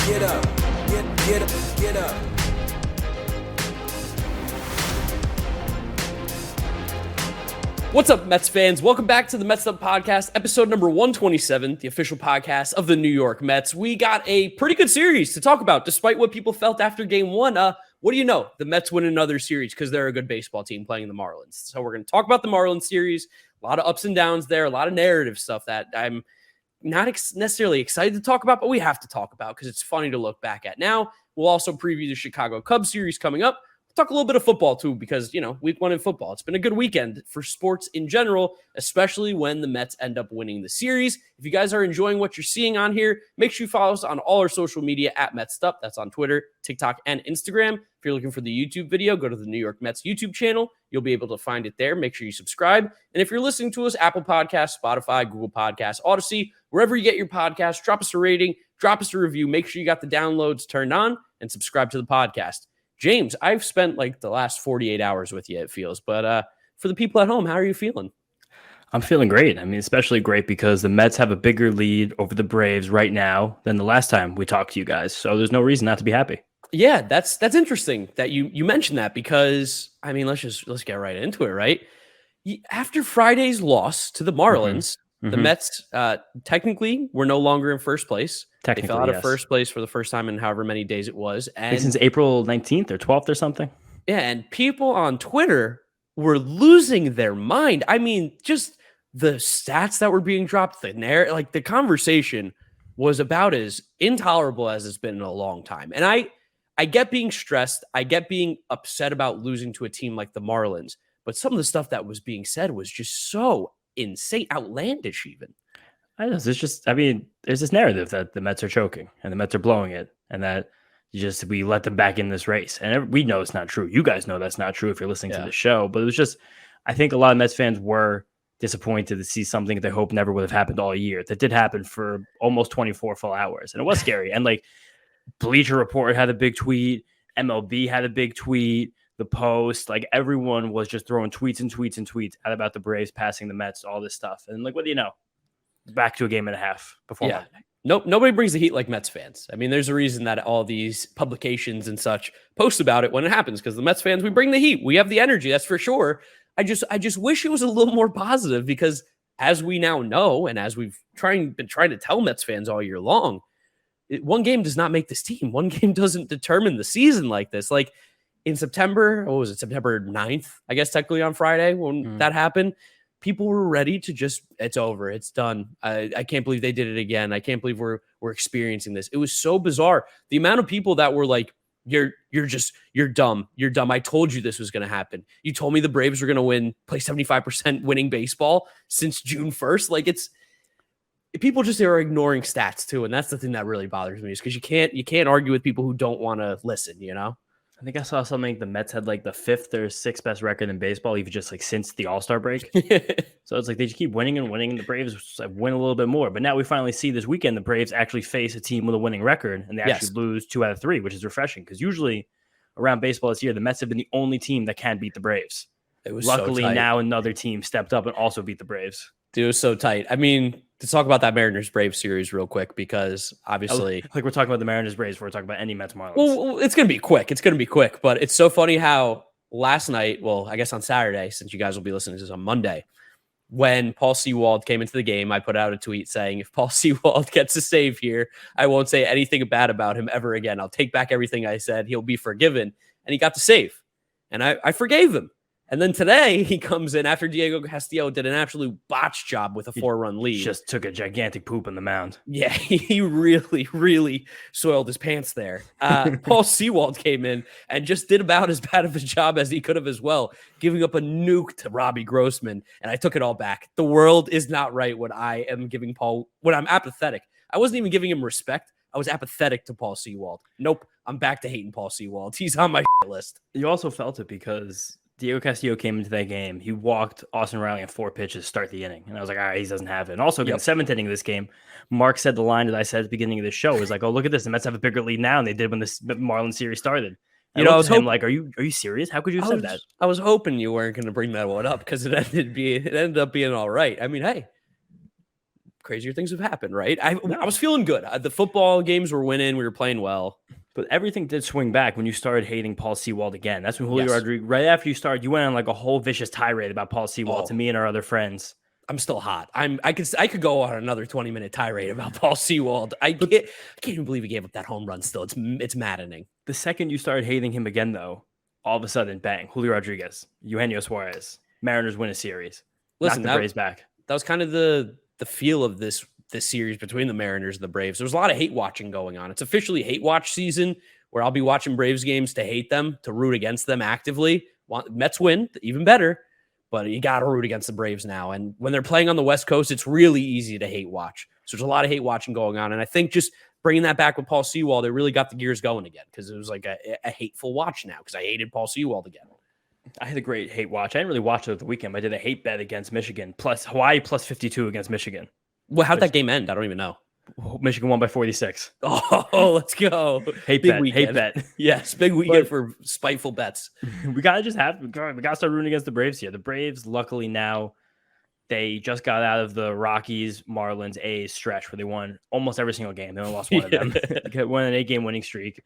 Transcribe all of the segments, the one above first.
Get up. Get up. Get up. What's up, Mets fans? Welcome back to the Mets'd podcast, episode number 127, the official podcast of the New York Mets. We got a pretty good series to talk about, despite what people felt after game one. What do you know? The Mets win another series because they're a good baseball team playing the Marlins. So we're going to talk about the Marlins series. A lot of ups and downs there, a lot of narrative stuff that I'm not necessarily excited to talk about, but we have to talk about because it's funny to look back at. Now, we'll also preview the Chicago Cubs series coming up. Talk a little bit of football too, because, week one in football, it's been a good weekend for sports in general, especially when the Mets end up winning the series. If you guys are enjoying what you're seeing on here, make sure you follow us on all our social media at Mets'd. That's on Twitter, TikTok, and Instagram. If you're looking for the YouTube video, go to the New York Mets YouTube channel. You'll be able to find it there. Make sure you subscribe. And if you're listening to us, Apple Podcasts, Spotify, Google Podcasts, Odyssey, wherever you get your podcasts, drop us a rating, drop us a review. Make sure you got the downloads turned on and subscribe to the podcast. James, I've spent like the last 48 hours with you, it feels. But for the people at home, how are you feeling? I'm feeling great. I mean, especially great because the Mets have a bigger lead over the Braves right now than the last time we talked to you guys. So there's no reason not to be happy. Yeah, that's interesting that you mentioned that because, I mean, let's get right into it, right? After Friday's loss to the Marlins, the Mets technically were no longer in first place. They fell out of first place for the first time in however many days it was. And since April 19th or 12th or something. Yeah, and people on Twitter were losing their mind. I mean, just the stats that were being dropped, the conversation was about as intolerable as it's been in a long time. And I get being stressed. I get being upset about losing to a team like the Marlins. But some of the stuff that was being said was just so insane, outlandish even. I know. There's this narrative that the Mets are choking and the Mets are blowing it and that we let them back in this race. And we know it's not true. You guys know that's not true if you're listening to the show. But it was just, I think a lot of Mets fans were disappointed to see something they hope never would have happened all year. That did happen for almost 24 full hours. And it was scary. And Bleacher Report had a big tweet. MLB had a big tweet. The Post, everyone was just throwing tweets and tweets and tweets out about the Braves passing the Mets, all this stuff. And what do you know? Back to a game and a half before Monday. Nope, nobody brings the heat like Mets fans. I mean, there's a reason that all these publications and such post about it when it happens, because the Mets fans, we bring the heat. We have the energy, that's for sure. I just wish it was a little more positive because as we now know, and as we've been trying to tell Mets fans all year long, one game does not make this team. One game doesn't determine the season like this. In September, September 9th, I guess technically on Friday when that happened, people were ready to it's over. It's done. I can't believe they did it again. I can't believe we're experiencing this. It was so bizarre. The amount of people that were like, you're dumb. You're dumb. I told you this was going to happen. You told me the Braves were going to play 75% winning baseball since June 1st. People just are ignoring stats too. And that's the thing that really bothers me is because you can't argue with people who don't want to listen, I think I saw something. The Mets had the fifth or sixth best record in baseball, even just since the All-Star break. So it's they just keep winning and winning, and the Braves win a little bit more. But now we finally see this weekend the Braves actually face a team with a winning record, and they actually lose 2 out of 3, which is refreshing because usually around baseball this year, the Mets have been the only team that can beat the Braves. It was luckily so tight. Now another team stepped up and also beat the Braves. Dude, it was so tight. I mean, to talk about that Mariners-Braves series real quick, because obviously... we're talking about the Mariners-Braves before we're talking about any Mets-Marlins. Well, it's going to be quick. But it's so funny how last night, I guess on Saturday, since you guys will be listening to this on Monday, when Paul CWald came into the game, I put out a tweet saying, if Paul CWald gets a save here, I won't say anything bad about him ever again. I'll take back everything I said. He'll be forgiven. And he got the save. And I forgave him. And then today he comes in after Diego Castillo did an absolute botch job with a 4-run lead. Just took a gigantic poop on the mound. Yeah, he really, really soiled his pants there. Paul CWald came in and just did about as bad of a job as he could have as well, giving up a nuke to Robbie Grossman. And I took it all back. The world is not right when I am giving Paul, when I'm apathetic. I wasn't even giving him respect. I was apathetic to Paul CWald. Nope, I'm back to hating Paul CWald. He's on my list. You also felt it because Diego Castillo came into that game. He walked Austin Riley on 4 pitches to start the inning. And I was like, all right, he doesn't have it. And also, again, 7th inning of this game, Mark said the line that I said at the beginning of the show was oh, look at this. The Mets have a bigger lead now than they did when this Marlins series started. And I was hoping, are you serious? How could you have said that? I was hoping you weren't going to bring that one up because it ended up being all right. I mean, hey, crazier things have happened, right? I was feeling good. The football games were winning. We were playing well. But everything did swing back when you started hating Paul CWald again. That's when Julio Rodriguez, right after you started, you went on like a whole vicious tirade about Paul CWald to me and our other friends. I'm still hot. I could go on another 20-minute tirade about Paul CWald. I can't even believe he gave up that home run still. It's maddening. The second you started hating him again, though, all of a sudden, bang, Julio Rodriguez, Eugenio Suarez, Mariners win a series. Listen, knock the Braves back. That was kind of the feel of this series between the Mariners and the Braves. There was a lot of hate watching going on. It's officially hate watch season, where I'll be watching Braves games to hate them, to root against them actively. Mets win, even better, but you got to root against the Braves now. And when they're playing on the West Coast, it's really easy to hate watch. So there's a lot of hate watching going on. And I think just bringing that back with Paul CWald, it really got the gears going again, because it was like a hateful watch now, because I hated Paul CWald again. I had a great hate watch. I didn't really watch it at the weekend, but I did a hate bet against Michigan, plus Hawaii plus 52 against Michigan. Well, how'd that game end? I don't even know. Michigan won by 46. Oh, let's go. Hate bet. Yes, big weekend for spiteful bets. We got to start rooting against the Braves here. The Braves, luckily now, they just got out of the Rockies, Marlins, A's stretch where they won almost every single game. They only lost one of them. They won an 8-game winning streak.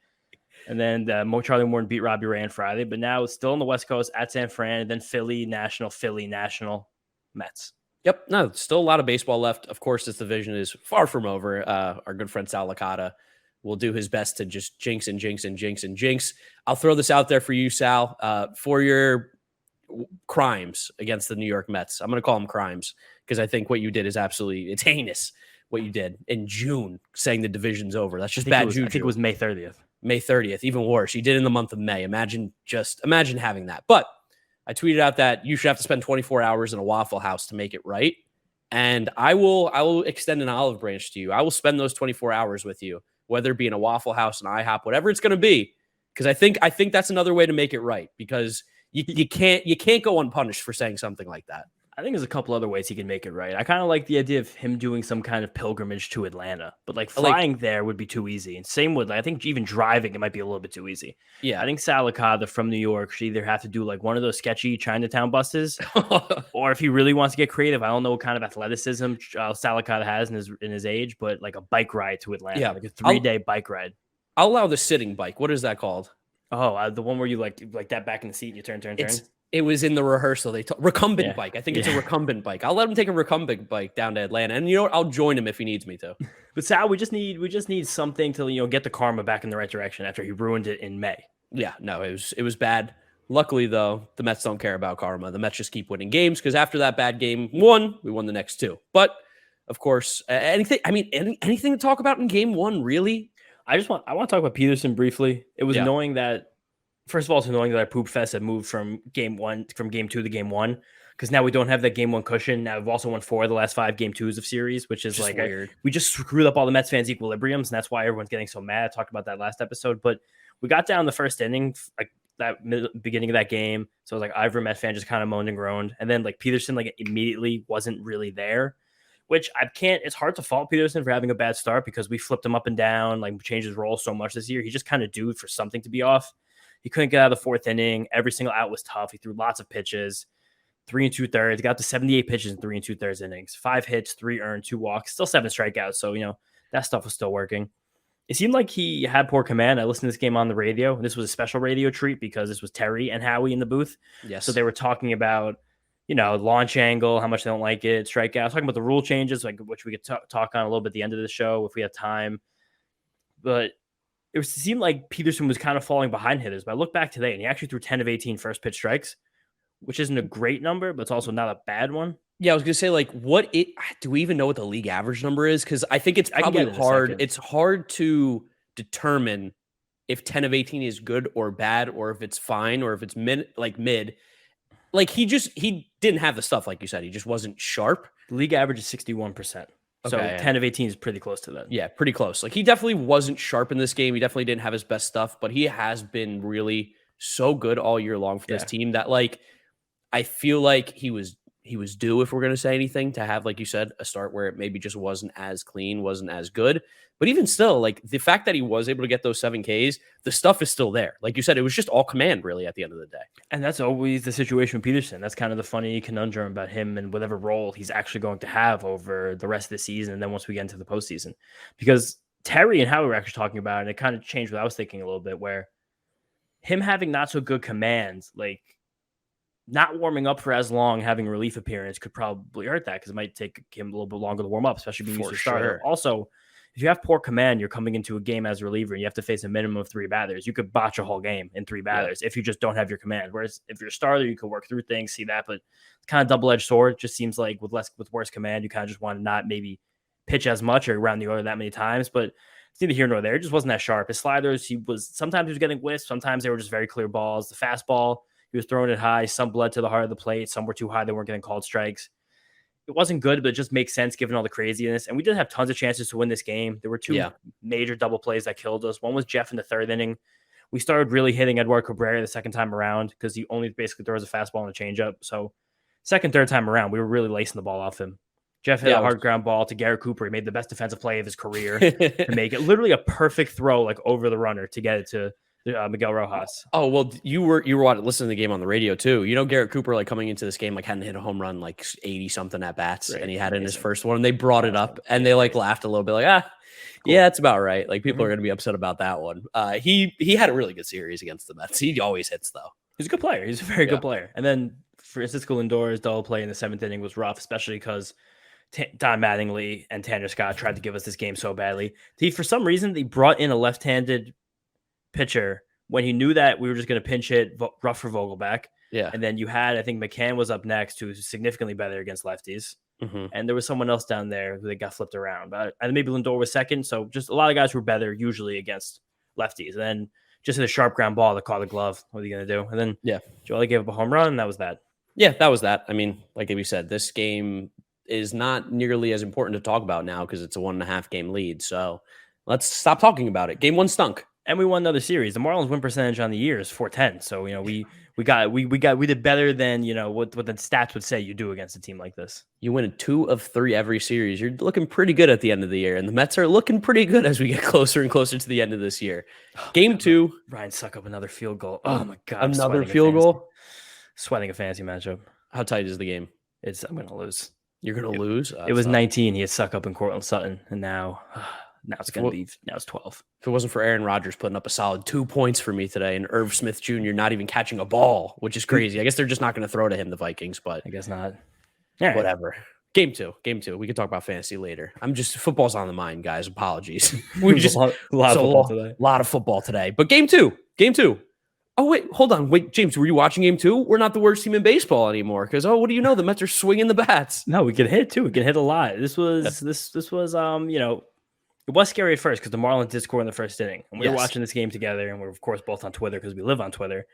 And then Charlie Morton beat Robbie Ray on Friday. But now it's still on the West Coast at San Fran, and then Philly, National, Mets. Yep. No, still a lot of baseball left. Of course, this division is far from over. Our good friend Sal Licata will do his best to just jinx. I'll throw this out there for you, Sal, for your crimes against the New York Mets. I'm going to call them crimes, because I think what you did is it's heinous what you did in June, saying the division's over. That's just bad juju. I think it was May 30th. May 30th, even worse. You did in the month of May. Imagine having that. But I tweeted out that you should have to spend 24 hours in a Waffle House to make it right. And I will extend an olive branch to you. I will spend those 24 hours with you, whether it be in a Waffle House, an IHOP, whatever it's going to be. Because I think that's another way to make it right, because you can't go unpunished for saying something like that. I think there's a couple other ways he can make it right. I kind of like the idea of him doing some kind of pilgrimage to Atlanta, but like flying there would be too easy. And same with, I think even driving, it might be a little bit too ezy. Yeah. I think Sal Licata from New York should either have to do like one of those sketchy Chinatown buses, or if he really wants to get creative, I don't know what kind of athleticism Sal Licata has in his age, but like a bike ride to Atlanta, like a 3-day bike ride. I'll allow the sitting bike. What is that called? Oh, the one where you like that back in the seat and you turn. It was in the rehearsal. Recumbent bike. I think it's a recumbent bike. I'll let him take a recumbent bike down to Atlanta, and you know what? I'll join him if he needs me to. But Sal, we just need something to get the karma back in the right direction after he ruined it in May. Yeah, no, it was bad. Luckily, though, the Mets don't care about karma. The Mets just keep winning games, because after that bad game one, we won the next two. But of course, anything to talk about in game one, really? I want to talk about Peterson briefly. It was annoying that. First of all, it's annoying that our poop fest had moved from game two to game one, because now we don't have that game one cushion. Now we've also won 4 of the last 5 game twos of series, which is just weird. We just screwed up all the Mets fans' equilibriums, and that's why everyone's getting so mad. I talked about that last episode, but we got down the first inning, like that beginning of that game. So it was like every Mets fan just kind of moaned and groaned, and then like Peterson like immediately wasn't really there, which it's hard to fault Peterson for having a bad start, because we flipped him up and down, like changed his role so much this year. He just kind of due for something to be off. He couldn't get out of the 4th inning. Every single out was tough. He threw lots of pitches, 3 2/3. He got to 78 pitches in 3 2/3 innings, 5 hits, 3 earned, 2 walks, still 7 strikeouts. So, that stuff was still working. It seemed like he had poor command. I listened to this game on the radio. This was a special radio treat, because this was Terry and Howie in the booth. Yes. So they were talking about, launch angle, how much they don't like it, strikeouts, talking about the rule changes, which we could talk on a little bit at the end of the show if we had time. But it seemed like Peterson was kind of falling behind hitters. But I look back today, and he actually threw 10 of 18 first pitch strikes, which isn't a great number, but it's also not a bad one. Yeah, I was going to say, do we even know what the league average number is? Because I think it's probably hard. It's hard to determine if 10 of 18 is good or bad, or if it's fine, or if it's mid. Like he didn't have the stuff, like you said. He just wasn't sharp. The league average is 61%. So 10 of 18 is pretty close to that. Yeah, pretty close. Like, he definitely wasn't sharp in this game. He definitely didn't have his best stuff, but he has been really so good all year long for this team that, like, I feel like he was he was due, if we're going to say anything, to have, like you said, a start where it maybe just wasn't as clean, wasn't as good. But even still, like the fact that he was able to get those 7 Ks, the stuff is still there. Like you said, it was just all command really at the end of the day. And that's always the situation with Peterson. That's kind of the funny conundrum about him and whatever role he's actually going to have over the rest of the season. And then once we get into the postseason, because Terry and Howie were actually talking about it, and it kind of changed what I was thinking a little bit, where him having not so good commands, like not warming up for as long, having a relief appearance could probably hurt that, because it might take him a little bit longer to warm up, especially being used to starter. Also, if you have poor command, you're coming into a game as a reliever and you have to face a minimum of 3 batters. You could botch a whole game in 3 batters if you just don't have your command. Whereas if you're a starter, you could work through things, see that, but it's kind of double-edged sword. It just seems like with worse command, you kind of just want to not maybe pitch as much or around the order that many times. But it's neither here nor there. It just wasn't that sharp. His sliders, sometimes he was getting whiffs, sometimes they were just very clear balls. The fastball, he was throwing it high. Some bled to the heart of the plate. Some were too high. They weren't getting called strikes. It wasn't good, but it just makes sense given all the craziness. And we did have tons of chances to win this game. There were 2 major double plays that killed us. One was Jeff in the 3rd inning. We started really hitting Eduardo Escobar the second time around because he only basically throws a fastball and a changeup. So second, third time around, we were really lacing the ball off him. Jeff hit a hard ground ball to Garrett Cooper. He made the best defensive play of his career to make it literally a perfect throw, like over the runner to get it to Miguel Rojas. Oh, well, you were listening to the game on the radio too. You know, Garrett Cooper, like coming into this game, like hadn't hit a home run like 80 something at bats, and he had it in his first one. And they brought it up, and they like laughed a little bit, like, cool. Yeah, it's about right. Like people are going to be upset about that one. He had a really good series against the Mets. He always hits though. He's a good player. He's a very good player. And then Francisco Lindor's double play in the 7th inning was rough, especially because Don Mattingly and Tanner Scott tried to give us this game so badly. For some reason, they brought in a left-handed pitcher when he knew that we were just going to pinch hit rough for Vogelback. Yeah. And then you had, I think McCann was up next, who's significantly better against lefties. Mm-hmm. And there was someone else down there who they got flipped around. But and maybe Lindor was second. So just a lot of guys who were better usually against lefties. And then just hit a sharp ground ball that caught the glove. What are you going to do? And then Joel gave up a home run, and that was that. Yeah, that was that. I mean, like we said, this game is not nearly as important to talk about now because it's a 1.5 game lead. So let's stop talking about it. Game 1 stunk. And we won another series. The Marlins win percentage on the year is .410. So, you know, we did better than, you know, what the stats would say you do against a team like this. You win 2 of 3 every series. You're looking pretty good at the end of the year. And the Mets are looking pretty good as we get closer and closer to the end of this year. Game 2. Ryan suck up another field goal. Oh my God. Another field goal. Sweating a fantasy matchup. How tight is the game? I'm going to lose. You're going to lose? It was 19. He had suck up in Cortland Sutton. And now it's going to be 12. If it wasn't for Aaron Rodgers putting up a solid 2 points for me today, and Irv Smith Jr. not even catching a ball, which is crazy. I guess they're just not going to throw to him, the Vikings, but I guess not. Yeah, whatever. Game two. We can talk about fantasy later. Football's on the mind, guys. Apologies. We just a lot of football today. A lot of football today. But game two. Oh, wait, hold on. Wait, James, were you watching game 2? We're not the worst team in baseball anymore. Because, what do you know? The Mets are swinging the bats. No, we can hit too. We can hit a lot. This was, you know, it was scary at first because the Marlins did score in the first inning. And we were watching this game together, and we're, of course, both on Twitter because we live on Twitter.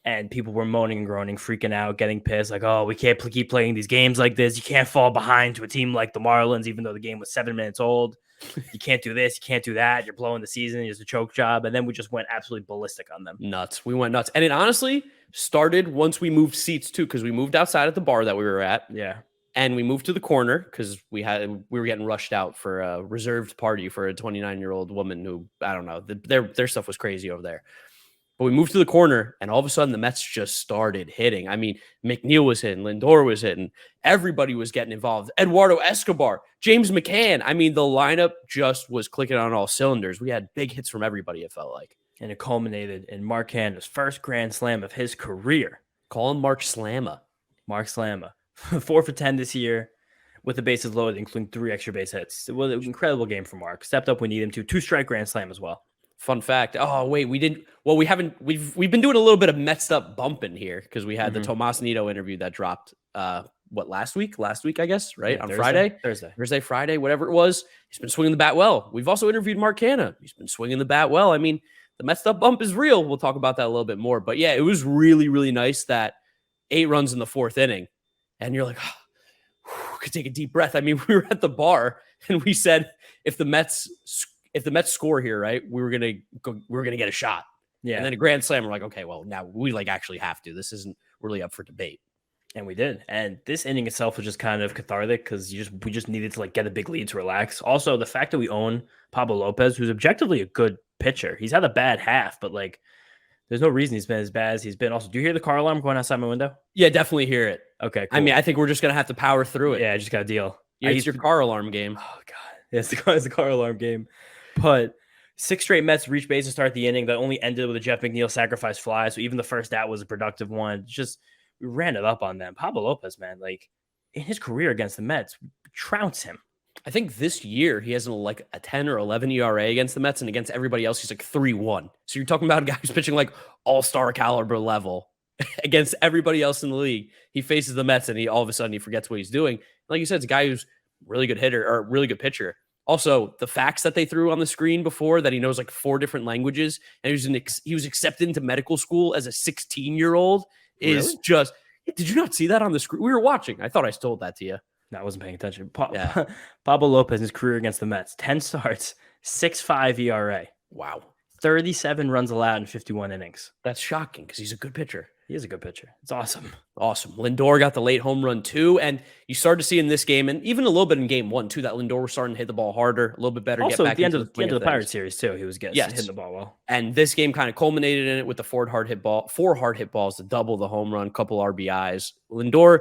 And people were moaning and groaning, freaking out, getting pissed. Like, we can't keep playing these games like this. You can't fall behind to a team like the Marlins, even though the game was 7 minutes old. You can't do this. You can't do that. You're blowing the season. It's a choke job. And then we just went absolutely ballistic on them. Nuts. We went nuts. And it honestly started once we moved seats, too, because we moved outside at the bar that we were at. Yeah. And we moved to the corner because we were getting rushed out for a reserved party for a 29-year-old woman who, I don't know, their stuff was crazy over there. But we moved to the corner, and all of a sudden, the Mets just started hitting. I mean, McNeil was hitting, Lindor was hitting, everybody was getting involved. Eduardo Escobar, James McCann. I mean, the lineup just was clicking on all cylinders. We had big hits from everybody, it felt like. And it culminated in Marc Vientos' first grand slam of his career. Call him Mark Slamma. Mark Slamma. 4 for 10 this year with the bases loaded, including 3 extra base hits. It was an incredible game for Mark. Stepped up when needed him to. 2-strike grand slam as well. Fun fact. Oh, wait, we didn't. Well, we haven't. We've been doing a little bit of Mets'd up bumping here because we had the Tomas Nido interview that dropped. Last week, I guess, right? Yeah, on Friday, whatever it was. He's been swinging the bat well. We've also interviewed Mark Canha. He's been swinging the bat well. I mean, the Mets'd up bump is real. We'll talk about that a little bit more. But yeah, it was really, really nice that 8 runs in the 4th inning, and you're like, could take a deep breath. I mean, we were at the bar and we said if the Mets score here, right, we were gonna get a shot. Yeah. And then a grand slam. We're like, okay, well, now we actually have to. This isn't really up for debate. And we did. And this inning itself was just kind of cathartic because we just needed to like get a big lead to relax. Also, the fact that we own Pablo Lopez, who's objectively a good pitcher. He's had a bad half, but like there's no reason he's been as bad as he's been. Also, do you hear the car alarm going outside my window? Yeah, definitely hear it. Okay, cool. I mean, I think we're just going to have to power through it. Yeah, I just got a deal. It's your car alarm game. Oh, God. Yeah, it's the car alarm game. But 6 straight Mets reached base to start the inning that only ended with a Jeff McNeil sacrifice fly. So even the first out was a productive one. Just we ran it up on them. Pablo Lopez, man, like in his career against the Mets, trounce him. I think this year he has like a 10 or 11 ERA against the Mets, and against everybody else, he's like 3-1. So you're talking about a guy who's pitching like all-star caliber level against everybody else in the league. He faces the Mets, and all of a sudden he forgets what he's doing. Like you said, it's a guy who's really good hitter or really good pitcher. Also, the facts that they threw on the screen before that he knows like 4 different languages, and he was accepted into medical school as a 16-year-old is really? Just. Did you not see that on the screen? We were watching. I thought I told that to you. No, I wasn't paying attention. Pablo Lopez, his career against the Mets, 10 starts, 6.5 ERA. Wow. 37 runs allowed in 51 innings. That's shocking because he's a good pitcher. He is a good pitcher. It's awesome. Awesome. Lindor got the late home run too. And you started to see in this game, and even a little bit in game 1 too, that Lindor was starting to hit the ball harder, a little bit better. Also, at the end of the Pirates series too, he was hitting the ball well. And this game kind of culminated in it with the 4 hard hit balls to double the home run, couple RBIs. Lindor,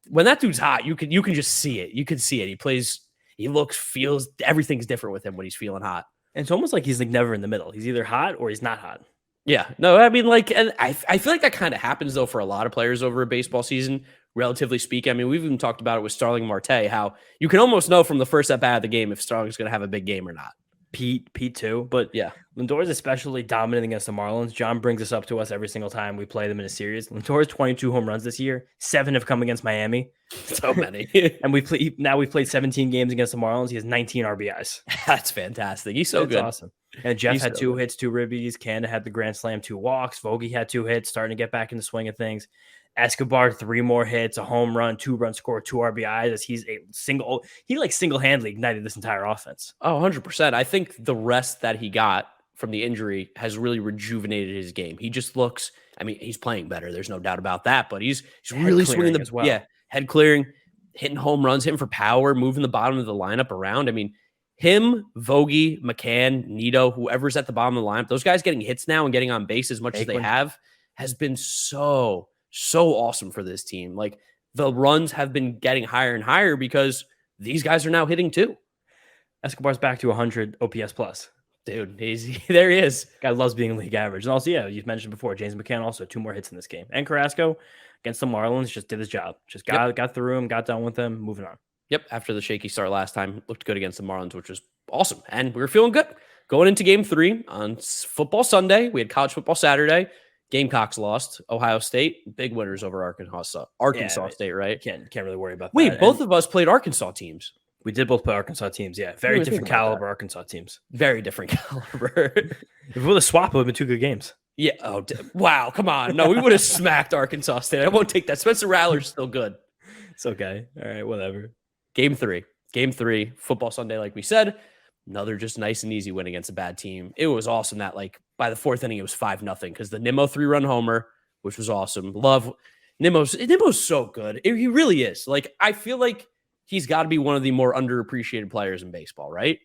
when that dude's hot, you can just see it. You can see it. He plays, he looks, feels, everything's different with him when he's feeling hot. And it's almost like he's like never in the middle. He's either hot or he's not hot. Yeah, no, I mean, like, and I feel like that kind of happens though for a lot of players over a baseball season, relatively speaking. I mean, we've even talked about it with Starling Marte, how you can almost know from the first at bat of the game if Starling's going to have a big game or not. Pete too, but yeah, Lindor is especially dominant against the Marlins. John brings this up to us every single time we play them in a series. Lindor's 22 home runs this year. 7 have come against Miami. So many. And we've played 17 games against the Marlins. He has 19 RBIs. That's fantastic. He's so good. Awesome. And Jeff had 2 hits, 2 ribbies. Canha had the grand slam, 2 walks. Vogie had 2 hits, starting to get back in the swing of things. Escobar, 3 more hits, a home run, 2 run score, 2 RBIs. As he single-handedly ignited this entire offense. Oh, 100%. I think the rest that he got from the injury has really rejuvenated his game. He just looks, I mean, he's playing better. There's no doubt about that, but he's really swinging the, well. Head clearing, hitting home runs, hitting for power, moving the bottom of the lineup around. I mean, him, Vogie, McCann, Nito, whoever's at the bottom of the lineup, those guys getting hits now and getting on base as much as they have has been so awesome for this team. Like, the runs have been getting higher and higher because these guys are now hitting too. Escobar's back to 100 OPS plus. Dude, there he is. Guy loves being league average. And also, yeah, you've mentioned before, James McCann also 2 more hits in this game. And Carrasco against the Marlins just did his job. Just got through him, got done with them, moving on. Yep, after the shaky start last time, looked good against the Marlins, which was awesome. And we were feeling good. Going into game 3 on football Sunday, we had college football Saturday. Gamecocks lost. Ohio State, big winners over Arkansas State, right? Can't really worry about that. Wait, both of us played Arkansas teams. We did both play Arkansas teams, yeah. Very different caliber Arkansas teams. Very different caliber. If we would have swapped, it would have been 2 good games. Yeah. Oh, wow. Come on. No, we would have smacked Arkansas State. I won't take that. Spencer Rattler's still good. It's okay. All right, whatever. Game 3, football Sunday, like we said. Another just nice and easy win against a bad team. It was awesome that, like, by the 4th inning, it was 5-0 because the Nimmo 3-run homer, which was awesome. Love Nimmo's so good. He really is. Like, I feel like he's got to be one of the more underappreciated players in baseball, right?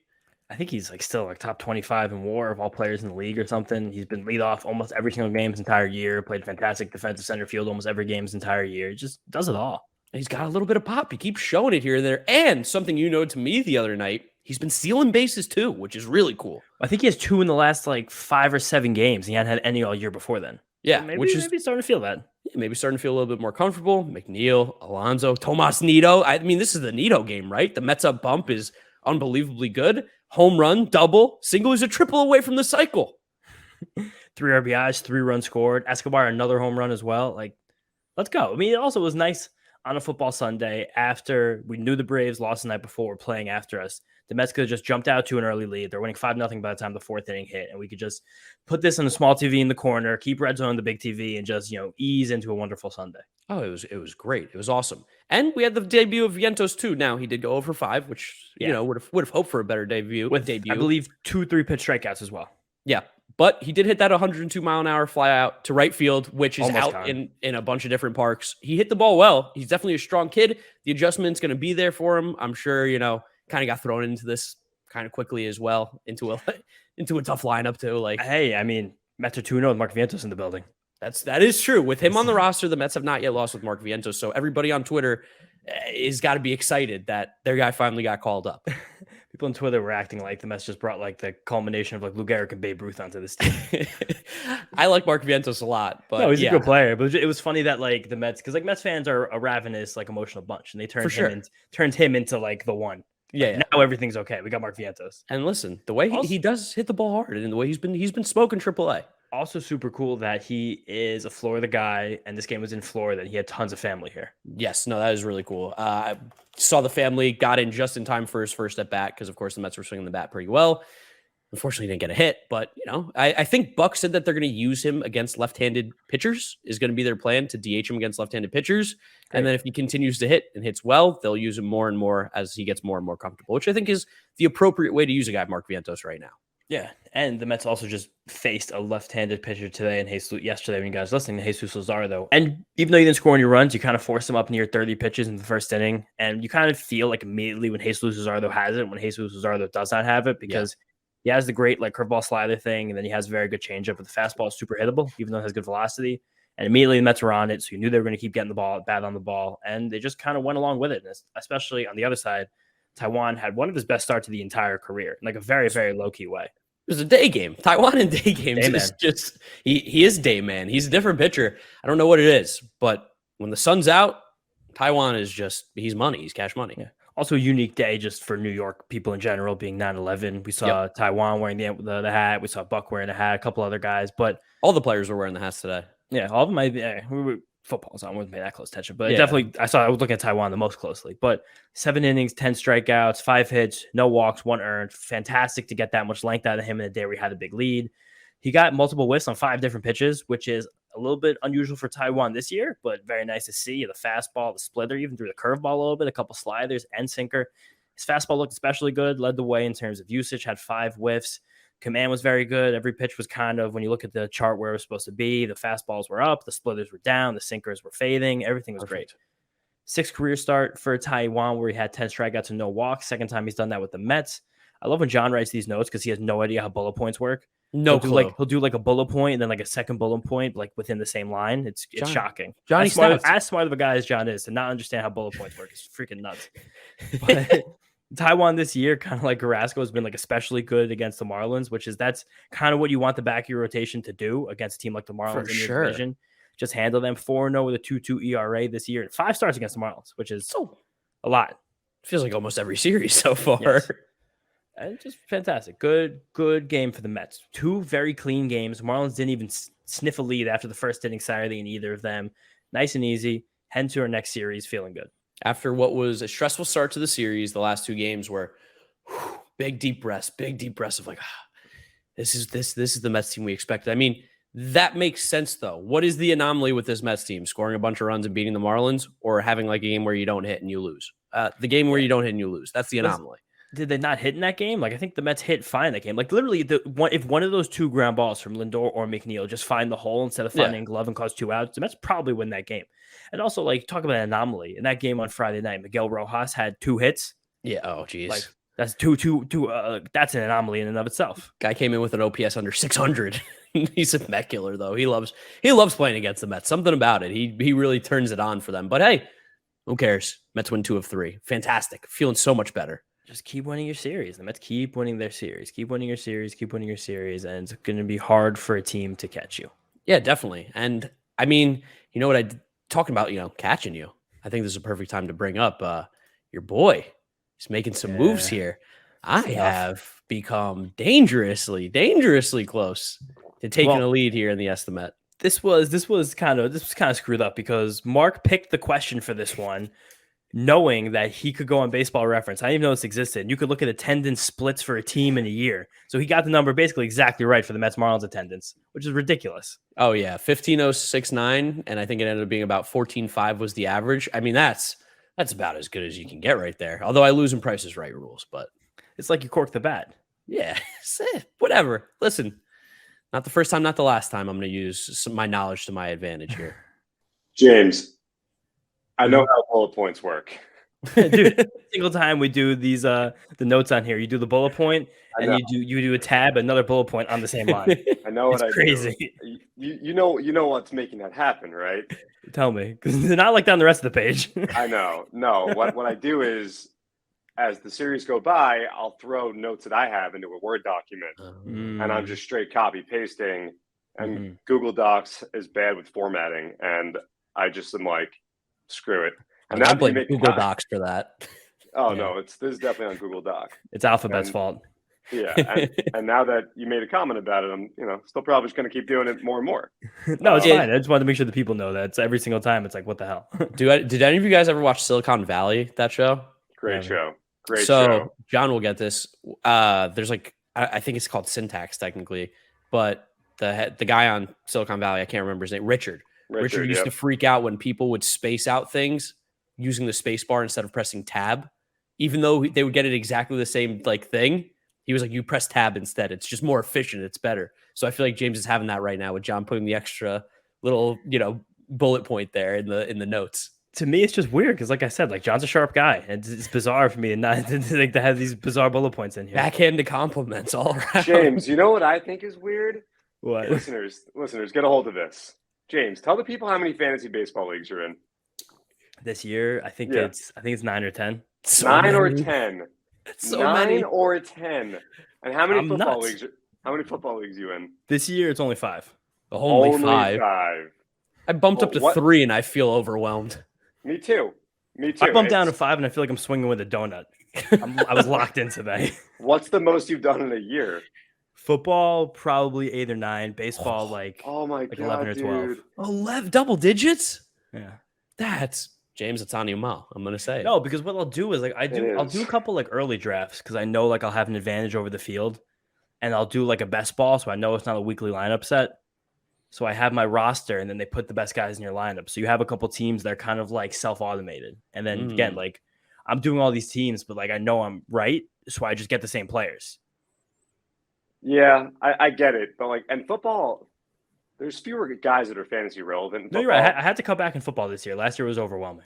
I think he's like still like top 25 in WAR of all players in the league or something. He's been lead off almost every single game his entire year, played fantastic defensive center field almost every game his entire year. He just does it all. And he's got a little bit of pop. He keeps showing it here and there. And something you noted to me the other night, he's been stealing bases too, which is really cool. I think he has 2 in the last like 5 or 7 games. He hadn't had any all year before then. Yeah, so maybe starting to feel that. Yeah, maybe starting to feel a little bit more comfortable. McNeil, Alonso, Tomas Nito. I mean, this is the Nito game, right? The Mets'd bump is unbelievably good. Home run, double, single is a triple away from the cycle. 3 RBIs, 3 runs scored. Escobar, another home run as well. Like, let's go. I mean, it also was nice on a football Sunday after we knew the Braves lost the night before, were playing after us. The Mets could have just jumped out to an early lead. They're winning 5-0 by the time the 4th inning hit, and we could just put this on the small TV in the corner, keep Red Zone on the big TV, and just, ease into a wonderful Sunday. Oh, it was great. It was awesome. And we had the debut of Vientos too. Now he did go over 5, which would have hoped for a better debut. I believe 2 3-pitch strikeouts as well. Yeah, But he did hit that 102-mile-an-hour fly out to right field, which is Almost out gone. in a bunch of different parks. He hit the ball well. He's definitely a strong kid. The adjustment's going to be there for him. I'm sure, kind of got thrown into this kind of quickly as well, into a tough lineup too. Like, hey, I mean, Mets are 2-0 with Marc Vientos in the building. that is true. With him on the roster, the Mets have not yet lost with Marc Vientos. So everybody on Twitter is got to be excited that their guy finally got called up. People on Twitter were acting like the Mets just brought like the culmination of like Lou Gehrig and Babe Ruth onto this team. I like Marc Vientos a lot, but no, he's a good player. But it was funny that like the Mets, because like Mets fans are a ravenous, like emotional bunch, and they turned him into like the one. Yeah, Now everything's okay. We got Marc Vientos. And listen, the way he does hit the ball hard, and the way he's been smoking AAA. Also super cool that he is a Florida guy, and this game was in Florida, and he had tons of family here. Yes, no, that is really cool. I saw the family got in just in time for his first at bat because, of course, the Mets were swinging the bat pretty well. Unfortunately, he didn't get a hit, but I think Buck said that they're going to use him against left-handed pitchers. Is going to be their plan to DH him against left-handed pitchers, and then if he continues to hit and hits well, they'll use him more and more as he gets more and more comfortable, which I think is the appropriate way to use a guy, Marc Vientos, right now. Yeah, and the Mets also just faced a left-handed pitcher today and yesterday when you guys listening to Jesus Luzardo. And even though you didn't score any runs, you kind of forced him up near 30 pitches in the first inning, and you kind of feel like immediately when Jesus Luzardo has it, when Jesus Luzardo does not have it, because he has the great like curveball slider thing, and then he has a very good changeup, but the fastball is super hittable, even though it has good velocity. And immediately the Mets were on it, so you knew they were going to keep getting the bat on the ball, and they just kind of went along with it. And especially on the other side, Taiwan had one of his best starts of the entire career, in like a very, very low-key way. It was a day game. Taiwan in day games is just he is day man. He's a different pitcher. I don't know what it is, but when the sun's out, Taiwan is he's money. He's cash money. Yeah. Also a unique day just for New York people in general, being 9/11. We saw Taiwan wearing the hat. We saw Buck wearing a hat, a couple other guys, but all the players were wearing the hats today. Yeah, all of them. Football's on, wouldn't pay that close attention, but definitely I was looking at Taiwan the most closely. But 7 innings, 10 strikeouts, 5 hits, no walks, 1 earned. Fantastic to get that much length out of him in a day where he had a big lead. He got multiple whiffs on 5 different pitches, which is a little bit unusual for Taiwan this year, but very nice to see. The fastball, the splitter, even threw the curveball a little bit, a couple sliders and sinker. His fastball looked especially good, led the way in terms of usage, had 5 whiffs. Command was very good. Every pitch was kind of, when you look at the chart where it was supposed to be, the fastballs were up, the splitters were down, the sinkers were fading. Everything was great. 6th career start for Taiwan where he had 10 strikeouts and no walks. Second time he's done that with the Mets. I love when John writes these notes because he has no idea how bullet points work. He'll do like a bullet point and then like a second bullet point like within the same line. It's shocking. As smart of a guy as John is to not understand how bullet points work. It's freaking nuts. But Taiwan this year, kind of like Carrasco, has been like especially good against the Marlins, that's kind of what you want the back of your rotation to do against a team like the Marlins in your division. Just handle them. 4-0 with a 2.2 ERA this year, and 5 starts against the Marlins, which is a lot. Feels like almost every series so far. Yes. And just fantastic. Good game for the Mets. 2 very clean games. Marlins didn't even sniff a lead after the first inning Saturday in either of them. Nice and easy. Head to our next series, feeling good. After what was a stressful start to the series, the last 2 games were big deep breaths of like, this is the Mets team we expected. I mean, that makes sense though. What is the anomaly with this Mets team? Scoring a bunch of runs and beating the Marlins, or having like a game where you don't hit and you lose? The game where you don't hit and you lose. That's the anomaly. Did they not hit in that game? Like, I think the Mets hit fine that game. Like, literally, if one of those 2 ground balls from Lindor or McNeil just find the hole instead of finding glove and cause 2 outs, the Mets probably win that game. And also, like, talk about an anomaly. In that game on Friday night, Miguel Rojas had 2 hits. Yeah, oh, geez. Like, that's that's an anomaly in and of itself. Guy came in with an OPS under 600. He's a Met killer, though. He loves playing against the Mets. Something about it. He really turns it on for them. But, hey, who cares? Mets win 2 of 3. Fantastic. Feeling so much better. Just keep winning your series. The Mets keep winning their series. Keep winning your series. Keep winning your series. And it's going to be hard for a team to catch you. Yeah, definitely. And, I mean, you know what talking about, catching you. I think this is a perfect time to bring up your boy. He's making some moves here. I have become dangerously close to taking a lead here in the Esti-Met. This was kind of screwed up because Mark picked the question for this one, knowing that he could go on Baseball Reference. I didn't even know this existed. You could look at attendance splits for a team in a year. So he got the number basically exactly right for the Mets Marlins attendance, which is ridiculous. Oh, yeah. 15,069. And I think it ended up being about 14.5 was the average. I mean, that's about as good as you can get right there. Although I lose in Price is Right rules, but it's like you corked the bat. Yeah. Whatever. Listen, Not the first time, not the last time. I'm going to use my knowledge to my advantage here. James, I know how bullet points work. Dude, every single time we do these the notes on here, you do the bullet point and you do a tab, another bullet point on the same line. I know what it's crazy. do. You know what's making that happen, right? Tell me, because they're not like that on the rest of the page. I know. No, what I do is, as the series go by, I'll throw notes that I have into a Word document, and I'm just straight copy pasting. And Google Docs is bad with formatting, and I just am like, screw it. And I blame Google Docs for that. Oh no, this is definitely on Google Doc. It's Alphabet's fault. Yeah, and now that you made a comment about it, I'm still probably just going to keep doing it more and more. No, it's fine. I just wanted to make sure the people know that it's every single time. It's like, what the hell? Did any of you guys ever watch Silicon Valley? That show? Great show. So John will get this. There's like I think it's called Syntax technically, but the guy on Silicon Valley, I can't remember his name. Richard used to freak out when people would space out things using the space bar instead of pressing tab, even though they would get it exactly the same like thing. He was like, you press tab instead. It's just more efficient. It's better. So I feel like James is having that right now with John putting the extra little, bullet point there in the notes. To me, it's just weird because, like I said, like John's a sharp guy. It's bizarre for me to have these bizarre bullet points in here. Backhanded compliments all around. James, you know what I think is weird? What? Listeners, get a hold of this. James, tell the people how many fantasy baseball leagues you're in. This year, I think it's 9 or 10. So 9 many. or 10. So 9 many. or 10. And how many football nuts. leagues? How many football leagues are you in? This year, it's only 5. Only five. I bumped up to 3 and I feel overwhelmed. Me too. I bumped down to 5 and I feel like I'm swinging with a donut. I was locked in today. What's the most you've done in a year? Football, probably 8 or 9. Baseball, oh my God, 11 or 12. dude. 11 double digits? Yeah. That's James, it's on you, Mo. I'm gonna say no, because what I'll do is I'll do a couple like early drafts because I know like I'll have an advantage over the field, and I'll do like a best ball so I know it's not a weekly lineup set. So I have my roster, and then they put the best guys in your lineup. So you have a couple teams that are kind of like self-automated, and then again, like I'm doing all these teams, but like I know I'm right, so I just get the same players. Yeah, I get it, but like and football. There's fewer guys that are fantasy relevant. No, you're right. I had to cut back in football this year. Last year was overwhelming.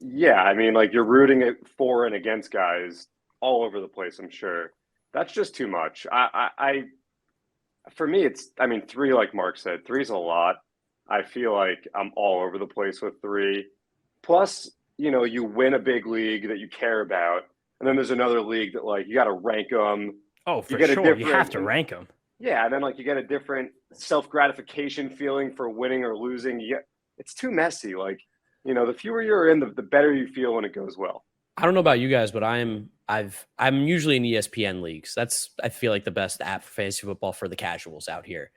Yeah, I mean, like you're rooting it for and against guys all over the place. I'm sure that's just too much. For me, it's. I mean, 3, like Mark said, 3 is a lot. I feel like I'm all over the place with 3. Plus, you win a big league that you care about, and then there's another league that like you got to rank them. Oh, for sure, you have to rank them. Yeah, and then like you get a different self-gratification feeling for winning or losing. It's too messy. Like, the fewer you're in, the better you feel when it goes well. I don't know about you guys, but I'm usually in ESPN leagues. That's I feel like the best app for fantasy football for the casuals out here.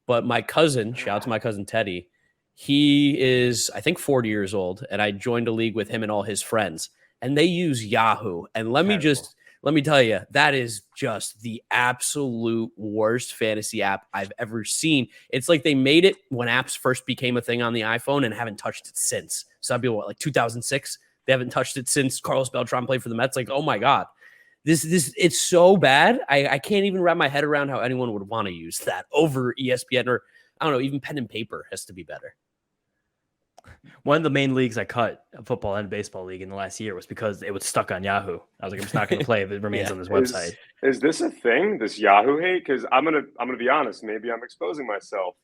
But my cousin, shout out to my cousin Teddy, he is I think 40 years old, and I joined a league with him and all his friends, and they use Yahoo. And let me tell you, that is just the absolute worst fantasy app I've ever seen. It's like they made it when apps first became a thing on the iPhone and haven't touched it since. So that'd be like 2006. They haven't touched it since Carlos Beltran played for the Mets. Like, oh my God, this it's so bad. I can't even wrap my head around how anyone would want to use that over ESPN or I don't know, even pen and paper has to be better. One of the main leagues I cut, a football and baseball league in the last year, was because it was stuck on Yahoo. I was like, I'm just not going to play if it remains on this website. Is this a thing? This Yahoo hate? Because I'm gonna be honest. Maybe I'm exposing myself.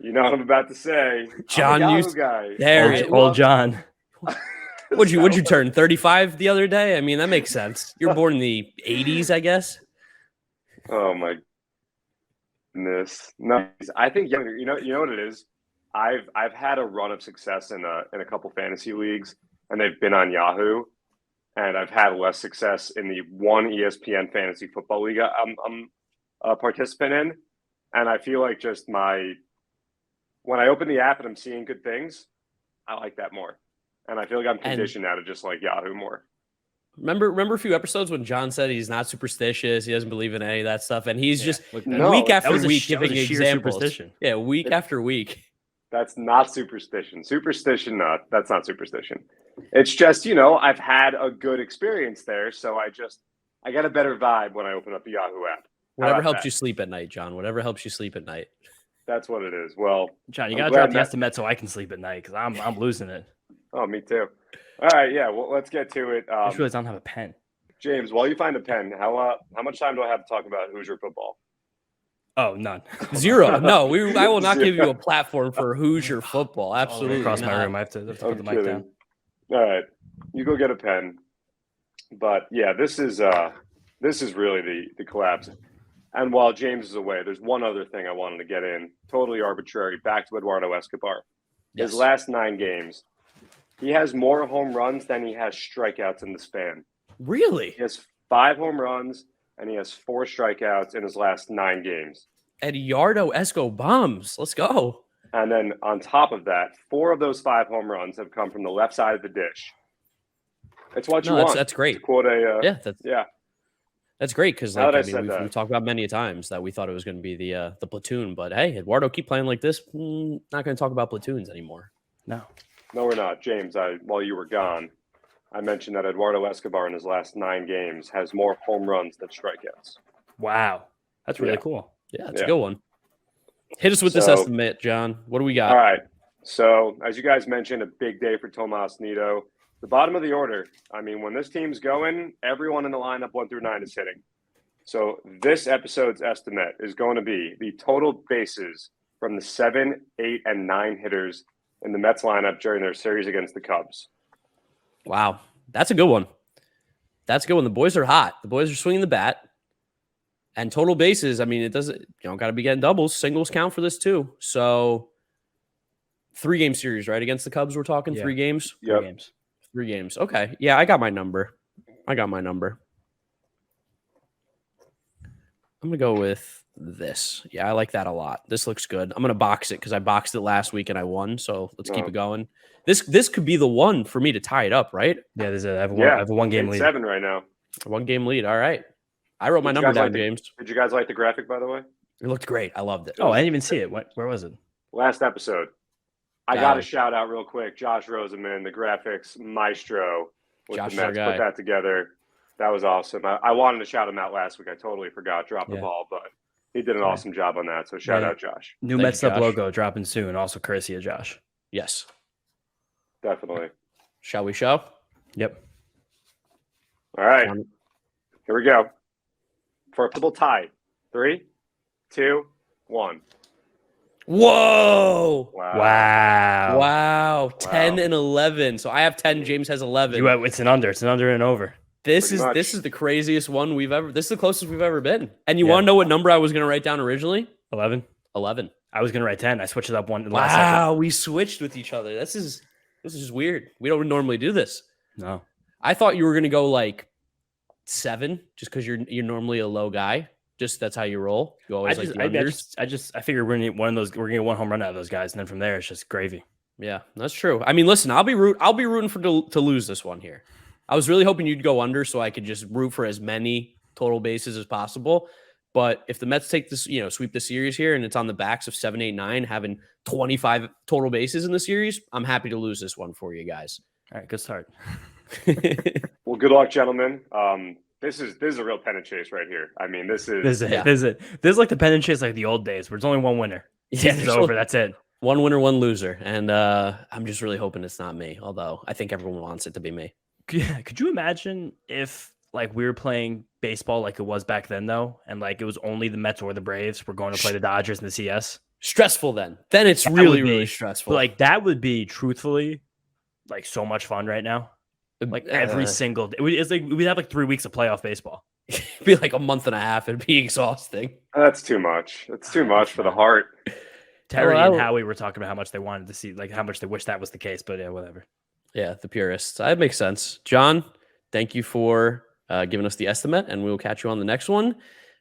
You know what I'm about to say. John Yahoo guy. There, old John. Would you turn 35 the other day? I mean, that makes sense. You're born in the 80s, I guess. Oh my goodness. No, I think you know what it is. I've had a run of success in a couple fantasy leagues, and they've been on Yahoo, and I've had less success in the one ESPN fantasy football league I'm a participant in, and I feel like just when I open the app and I'm seeing good things, I like that more, and I feel like I'm conditioned now to just like Yahoo more. Remember a few episodes when John said he's not superstitious, he doesn't believe in any of that stuff, and he's just week after week giving examples. Yeah, week after week. That's not superstition. That's not superstition. It's just, I've had a good experience there. So I get a better vibe when I open up the Yahoo app. Whatever about helps that? you sleep at night, John. Whatever helps you sleep at night. That's what it is. Well, John, you I'm got to glad drop the that- Esti-Met so I can sleep at night because I'm losing it. Oh, me too. All right, yeah. Well, let's get to it. I just realized I don't have a pen. James, while you find a pen, how much time do I have to talk about Hoosier football? Oh, none. 0. No, I will not give you Zero. a platform for Hoosier football. Absolutely Across my not. room, I have to put the I'm mic kidding. down. All right, you go get a pen. But yeah, this is really the collapse. And while James is away, there's one other thing I wanted to get in. Totally arbitrary. Back to Eduardo Escobar. Yes. His last 9 games, he has more home runs than he has strikeouts in the span. Really? He has 5 home runs and he has 4 strikeouts in his last 9 games. Eduardo Esco-Bombs. Let's go. And then on top of that, 4 of those 5 home runs have come from the left side of the dish. It's what you want. That's great. To quote a Yeah, that's great because Now that I we've talked about many times that we thought it was going to be the platoon, but hey, Eduardo, keep playing like this. Not going to talk about platoons anymore. No. No, we're not. James, while you were gone, I mentioned that Eduardo Escobar in his last 9 games has more home runs than strikeouts. Wow. That's really Yeah. cool. Yeah, it's a good one. Hit us with this So- estimate, John. What do we got? All right. So, as you guys mentioned, a big day for Tomas Nido. The bottom of the order. I mean, when this team's going, everyone in the lineup 1 through 9 is hitting. So, this episode's estimate is going to be the total bases from the 7, 8, and 9 hitters in the Mets lineup during their series against the Cubs. Wow, that's a good one. That's a good one. The boys are hot. The boys are swinging the bat. And total bases, I mean, it doesn't, you don't got to be getting doubles. Singles count for this too. So 3-game series, right? Against the Cubs, we're talking 3 games? Yep. 3 games. 3 games. Okay. Yeah, I got my number. I'm going to go with this. Yeah, I like that a lot. This looks good. I'm going to box it because I boxed it last week and I won. So let's keep it going. This could be the one for me to tie it up, right? Yeah, I have a 1-game lead. 7 right now. 1-game lead. All right. I wrote my Did you number guys down, James. Did you guys like the graphic, by the way? It looked great. I loved it. Oh, I didn't even see it. Where was it? Last episode. I got to shout out real quick. Josh Roseman, the graphics maestro with Josh the is our Mets, guy. put that together. That was awesome. I wanted to shout him out last week. I totally forgot. Dropped the ball, but he did an awesome job on that. So shout out, Josh. New Thank Mets'd you, Josh. logo dropping soon. Also courtesy of Josh. Yes. Definitely. Shall we show? Yep. All right. Here we go. For a double tie. 3, 2, 1. Whoa. Wow. Wow. 10 and 11. So I have 10. James has 11. It's an under. It's an under and over. This Pretty is much. the craziest one this is the closest we've ever been. And you want to know what number I was going to write down originally? 11. 11. I was going to write 10. I switched it up one last second. Wow. We switched with each other. This is just weird. We don't normally do this. No. I thought you were going to go like 7 just because you're normally a low guy. Just that's how you roll. You always like the unders. I figured we're gonna get one of those. We're gonna get 1 home run out of those guys, and then from there it's just gravy. Yeah, that's true. I mean, listen, I'll be rooting to lose this one here. I was really hoping you'd go under so I could just root for as many total bases as possible. But if the Mets take this, sweep the series here and it's on the backs of 7, 8, 9, having 25 total bases in the series, I'm happy to lose this one for you guys. All right, good start. Well, good luck, gentlemen. This is a real pen and chase right here. I mean, this is This is like the pen and chase like the old days where it's only one winner. Yeah, It's over. That's it. One winner, one loser. And I'm just really hoping it's not me, although I think everyone wants it to be me. Could you imagine if like we were playing baseball like it was back then though, and like it was only the Mets or the Braves were going to play the Dodgers and the CS? Stressful then. Then it's really stressful. But like that would be truthfully like so much fun right now. Like every single day. It's like we'd have like 3 weeks of playoff baseball. It'd be like a month and a half. It'd be exhausting. That's too much. It's too much for the heart. Terry and Howie were talking about how much they wanted to see, like how much they wish that was the case, but yeah, whatever. Yeah, the purists. That makes sense. John, thank you for giving us the estimate, and we will catch you on the next one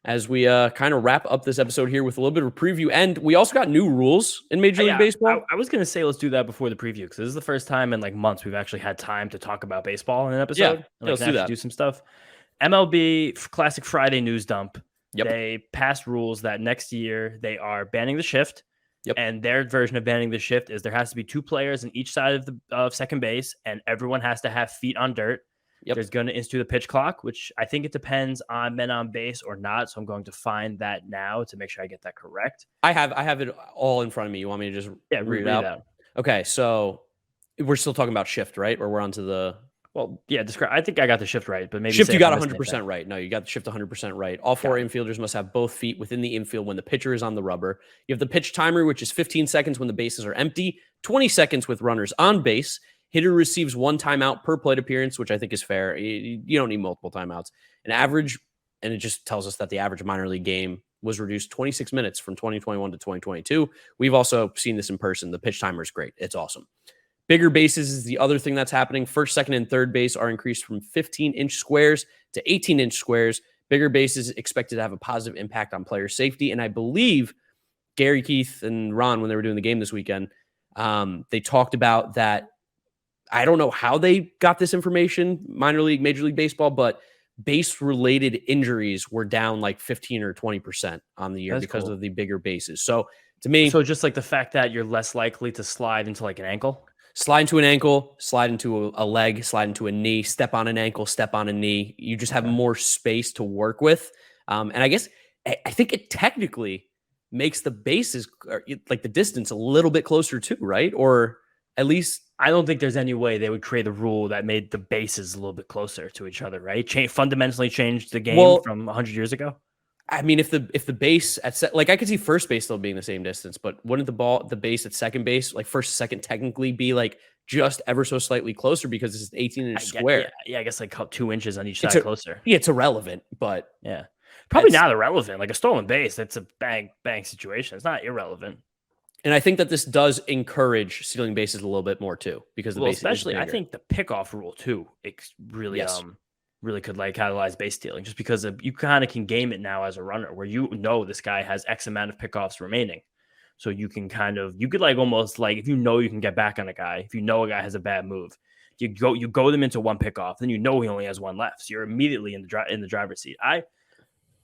as we kind of wrap up this episode here with a little bit of a preview. And we also got new rules in Major League Baseball. I was going to say let's do that before the preview because this is the first time in like months we've actually had time to talk about baseball in an episode. Yeah, and, let's do that. Do some stuff. MLB Classic Friday news dump. Yep. They passed rules that next year they are banning the shift. Yep. And their version of banning the shift is there has to be 2 players on each side of the second base, and everyone has to have feet on dirt. Yep. There's going to institute a pitch clock, which I think it depends on men on base or not. So I'm going to find that now to make sure I get that correct. I have it all in front of me. You want me to just read it out? Okay, so we're still talking about shift, right? Or we're on to the... Well, yeah, I think I got the shift right, but maybe shift you got 100% right. No, you got the shift 100% right. All four infielders must have both feet within the infield when the pitcher is on the rubber. You have the pitch timer, which is 15 seconds when the bases are empty, 20 seconds with runners on base. Hitter receives 1 timeout per plate appearance, which I think is fair. You don't need multiple timeouts. An average, and it just tells us that the average minor league game was reduced 26 minutes from 2021 to 2022. We've also seen this in person. The pitch timer is great. It's awesome. Bigger bases is the other thing that's happening. First, second, and third base are increased from 15-inch squares to 18-inch squares. Bigger bases expected to have a positive impact on player safety. And I believe Gary, Keith, and Ron, when they were doing the game this weekend, they talked about that. I don't know how they got this information, minor league, Major League Baseball, but base-related injuries were down like 15 or 20% on the year because of the bigger bases. So to me... So just like the fact that you're less likely to slide into like an ankle? Slide into an ankle, slide into a leg, slide into a knee, step on an ankle, step on a knee. You just have more space to work with. And I guess I think it technically makes the bases, like the distance, a little bit closer too, right? Or at least... I don't think there's any way they would create a rule that made the bases a little bit closer to each other, right? Fundamentally changed the game from 100 years ago. I mean, if the base at like I could see first base still being the same distance, but wouldn't the base at second base, like first, second, technically be like just ever so slightly closer because it's 18-inch square? Yeah, I guess like 2 inches on each side closer. Yeah, it's irrelevant, but yeah, probably not irrelevant. Like a stolen base, that's a bang situation. It's not irrelevant. And I think that this does encourage stealing bases a little bit more too, because the base, especially I think the pickoff rule too, it really really could like catalyze base stealing, just because you kind of can game it now as a runner where this guy has X amount of pickoffs remaining. So you can you could like almost like, if you can get back on a guy, if a guy has a bad move, you go them into 1 pickoff, then he only has 1 left. So you're immediately in the driver's seat. I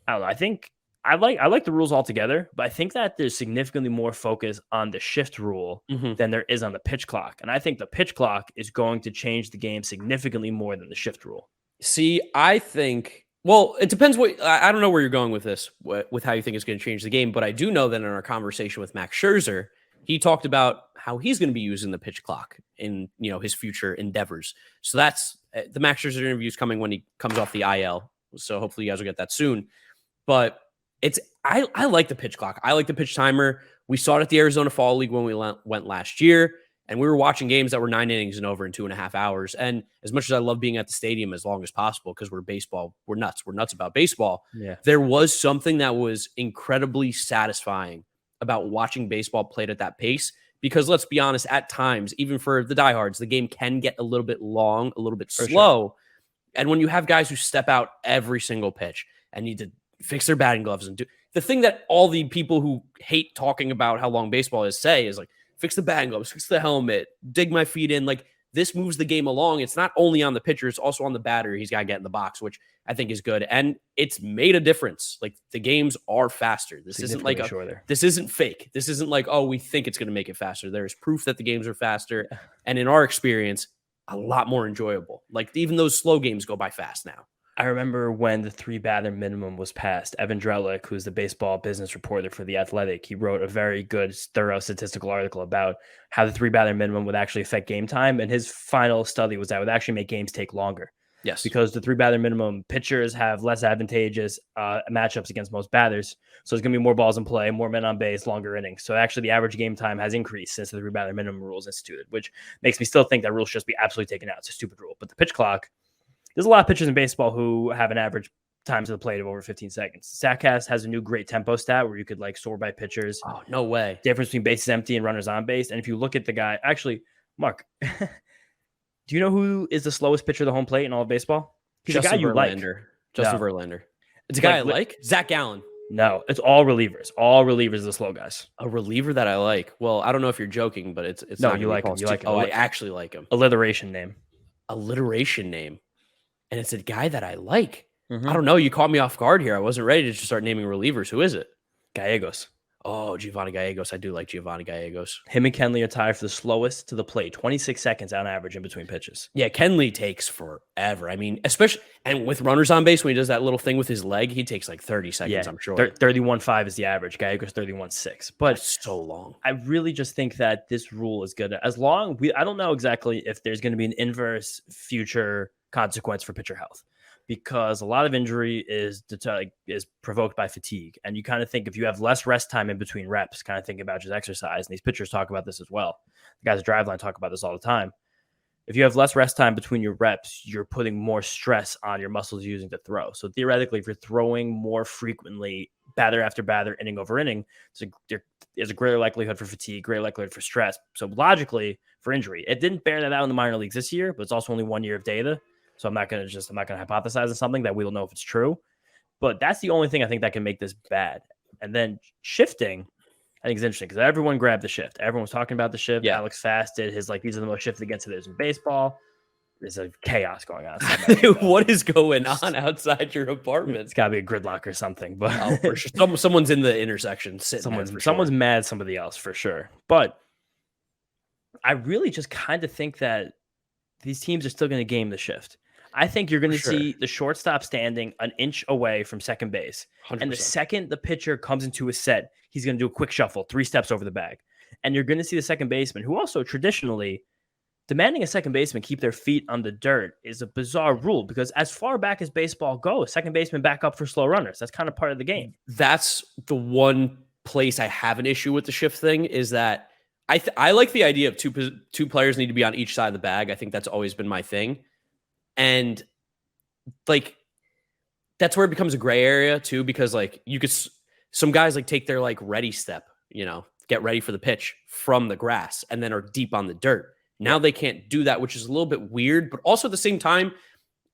don't know. I think I like the rules altogether, but I think that there's significantly more focus on the shift rule than there is on the pitch clock. And I think the pitch clock is going to change the game significantly more than the shift rule. See, I think, well, it depends I don't know where you're going with this, with how you think it's going to change the game, but I do know that in our conversation with Max Scherzer, he talked about how he's going to be using the pitch clock in, his future endeavors. So that's the Max Scherzer interview is coming when he comes off the IL. So hopefully you guys will get that soon. But I like the pitch clock. I like the pitch timer. We saw it at the Arizona Fall League when we went last year, and we were watching games that were 9 innings and over in 2.5 hours. And as much as I love being at the stadium as long as possible, because we're nuts. We're nuts about baseball. Yeah. There was something that was incredibly satisfying about watching baseball played at that pace, because let's be honest, at times, even for the diehards, the game can get a little bit long, a little bit slow. Sure. And when you have guys who step out every single pitch and need to fix their batting gloves and do the thing that all the people who hate talking about how long baseball is say is like, fix the batting gloves, fix the helmet, dig my feet in. Like, this moves the game along. It's not only on the pitcher, it's also on the batter. He's got to get in the box, which I think is good. And it's made a difference. Like, the games are faster. This isn't like this isn't fake. This isn't like, oh, we think it's going to make it faster. There's proof that the games are faster. And in our experience, a lot more enjoyable. Like, even those slow games go by fast now. I remember when the 3-batter minimum was passed, Evan Drellick, who's the baseball business reporter for The Athletic, he wrote a very good, thorough statistical article about how the 3-batter minimum would actually affect game time. And his final study was that it would actually make games take longer. Yes. Because the 3-batter minimum, pitchers have less advantageous matchups against most batters. So there's going to be more balls in play, more men on base, longer innings. So actually the average game time has increased since the 3-batter minimum rule is instituted, which makes me still think that rule should just be absolutely taken out. It's a stupid rule. But the pitch clock, there's a lot of pitchers in baseball who have an average time to the plate of over 15 seconds. StatCast has a new great tempo stat where you could like sort by pitchers. Oh, no way. Difference between bases empty and runners on base. And if you look at the guy, actually, Mark, do you know who is the slowest pitcher to the home plate in all of baseball? He's a guy you like. Justin Verlander. It's a guy I like. Zach Gallen. No, it's all relievers. All relievers are the slow guys. A reliever that I like. Well, I don't know if you're joking, but it's no, not you like him. You like him. Oh, I actually like him. Alliteration name. And it's a guy that I like. I don't know. You caught me off guard here. I wasn't ready to just start naming relievers. Who is it? Gallegos. Oh, Giovanni Gallegos. I do like Giovanni Gallegos. Him and Kenley are tied for the slowest to the plate, 26 seconds on average in between pitches. Yeah, Kenley takes forever. I mean, especially and with runners on base, when he does that little thing with his leg, he takes like 30 seconds, I'm sure. 31.5 is the average. Gallegos 31.6. But that's so long. I really just think that this rule is good. As long I don't know exactly if there's going to be an inverse future consequence for pitcher health, because a lot of injury is provoked by fatigue. And you kind of think if you have less rest time in between reps, kind of think about just exercise. And these pitchers talk about this as well. The guys at Driveline talk about this all the time. If you have less rest time between your reps, you're putting more stress on your muscles using to throw. So theoretically, if you're throwing more frequently, batter after batter, inning over inning, there's a greater likelihood for fatigue, greater likelihood for stress. So logically, for injury, it didn't bear that out in the minor leagues this year, but it's also only 1 year of data. So I'm not going to hypothesize on something that we don't know if it's true, but that's the only thing I think that can make this bad. And then shifting, I think is interesting because everyone grabbed the shift. Everyone was talking about the shift. Yeah. Alex Fast did his, these are the most shifted against hitters in baseball. There's a chaos going on. What is going on outside your apartment? It's got to be a gridlock or something, but for sure. Someone's in the intersection sitting someone's mad at somebody else for sure. But I really just kind of think that these teams are still going to game the shift. I think you're going to see the shortstop standing an inch away from second base. 100%. And the second the pitcher comes into a set, he's going to do a quick shuffle, 3 steps over the bag. And you're going to see the second baseman, who also traditionally demanding a second baseman keep their feet on the dirt is a bizarre rule because as far back as baseball goes, second baseman back up for slow runners. That's kind of part of the game. That's the one place I have an issue with the shift thing is that I like the idea of two players need to be on each side of the bag. I think that's always been my thing. And that's where it becomes a gray area too, because some guys take their ready step, get ready for the pitch from the grass and then are deep on the dirt. Now they can't do that, which is a little bit weird, but also at the same time,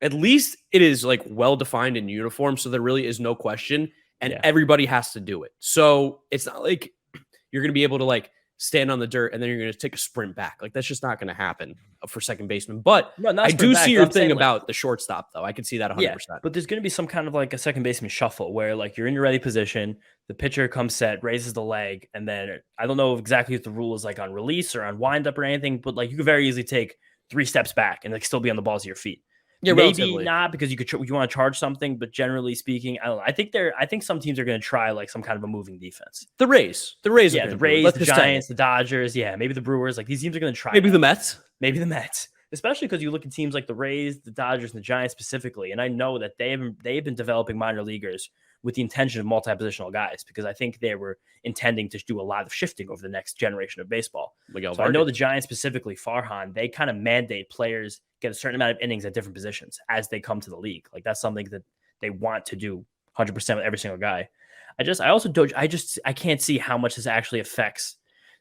at least it is well-defined in uniform. So there really is no question and everybody has to do it. So it's not like you're going to be able to stand on the dirt and then you're going to take a sprint back. That's just not going to happen for second baseman. But I do see your thing about the shortstop, though. I can see that 100%. Yeah, but there's going to be some kind of a second baseman shuffle where you're in your ready position, the pitcher comes set, raises the leg, and then I don't know exactly what the rule is on release or on windup or anything, but you could very easily take 3 steps back and still be on the balls of your feet. Yeah, maybe relatively. Not because you want to charge something, but generally speaking, I don't know. I think some teams are going to try some kind of a moving defense. The Rays, the Giants, the Dodgers, maybe the Brewers. These teams are going to try. Maybe the Mets, especially because you look at teams like the Rays, the Dodgers, and the Giants specifically, and I know that they've been developing minor leaguers with the intention of multi-positional guys because I think they were intending to do a lot of shifting over the next generation of baseball. So I know the Giants specifically, Farhan, they kind of mandate players get a certain amount of innings at different positions as they come to the league. That's something that they want to do 100% with every single guy. I can't see how much this actually affects.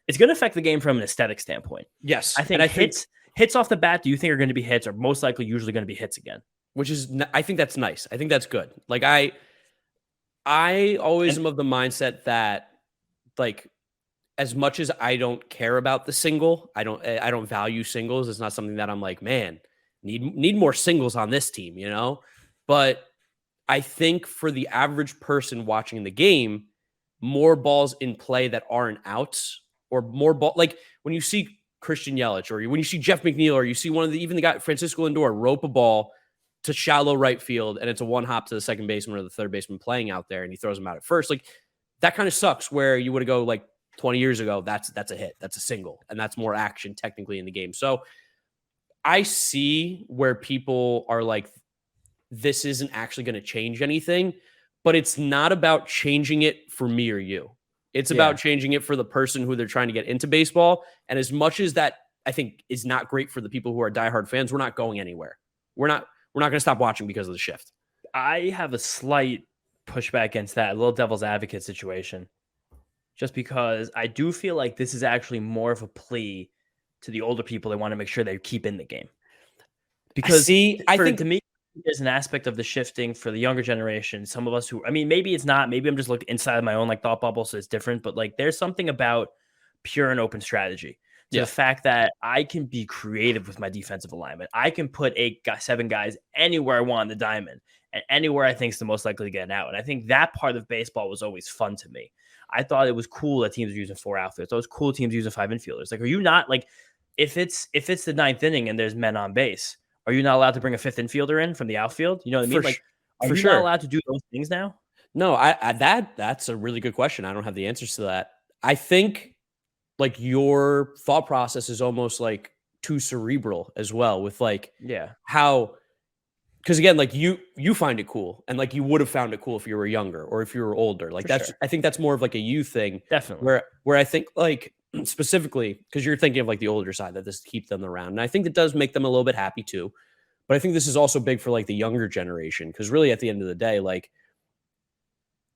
It's going to affect the game from an aesthetic standpoint. Yes. I think hits off the bat, do you think are going to be hits are most likely usually going to be hits again? Which is, I think that's nice. I think that's good. I always am of the mindset that as much as I don't care about the single, I don't value singles. It's not something that I'm man, need more singles on this team, But I think for the average person watching the game, more balls in play that aren't outs or more ball, when you see Christian Yelich or when you see Jeff McNeil or you see even the guy Francisco Lindor rope a ball to shallow right field and it's a one hop to the second baseman or the third baseman playing out there and he throws him out at first. That kind of sucks where you would go 20 years ago, that's a hit, that's a single, and that's more action technically in the game. So I see where people are this isn't actually going to change anything, but it's not about changing it for me or you. It's about changing it for the person who they're trying to get into baseball. And as much as that I think is not great for the people who are diehard fans, we're not going anywhere. We're not going to stop watching because of the shift. I have a slight pushback against that, a little devil's advocate situation. Just because I do feel like this is actually more of a plea to the older people that want to make sure they keep in the game. Because I think to me, there's an aspect of the shifting for the younger generation. Some of us maybe it's not, maybe I'm just looking inside of my own thought bubble, so it's different. But there's something about pure and open strategy. The fact that I can be creative with my defensive alignment. I can put 7 guys anywhere I want in the diamond and anywhere I think is the most likely to get out. And I think that part of baseball was always fun to me. I thought it was cool that teams were using 4 outfielders. It was cool teams using 5 infielders. Like, are you not like, if it's the 9th inning and there's men on base, are you not allowed to bring a 5th infielder in from the outfield? You know what I mean? Like, are you not allowed to do those things now? No, that's a really good question. I don't have the answers to that. I think like your thought process is almost like too cerebral as well with like how, because again, like you find it cool and like you would have found it cool if you were younger or if you were older. Like I think that's more of like a you thing. Definitely. Where I think like specifically because you're thinking of like the older side that this keep them around. And I think it does make them a little bit happy too. But I think this is also big for like the younger generation because really at the end of the day, like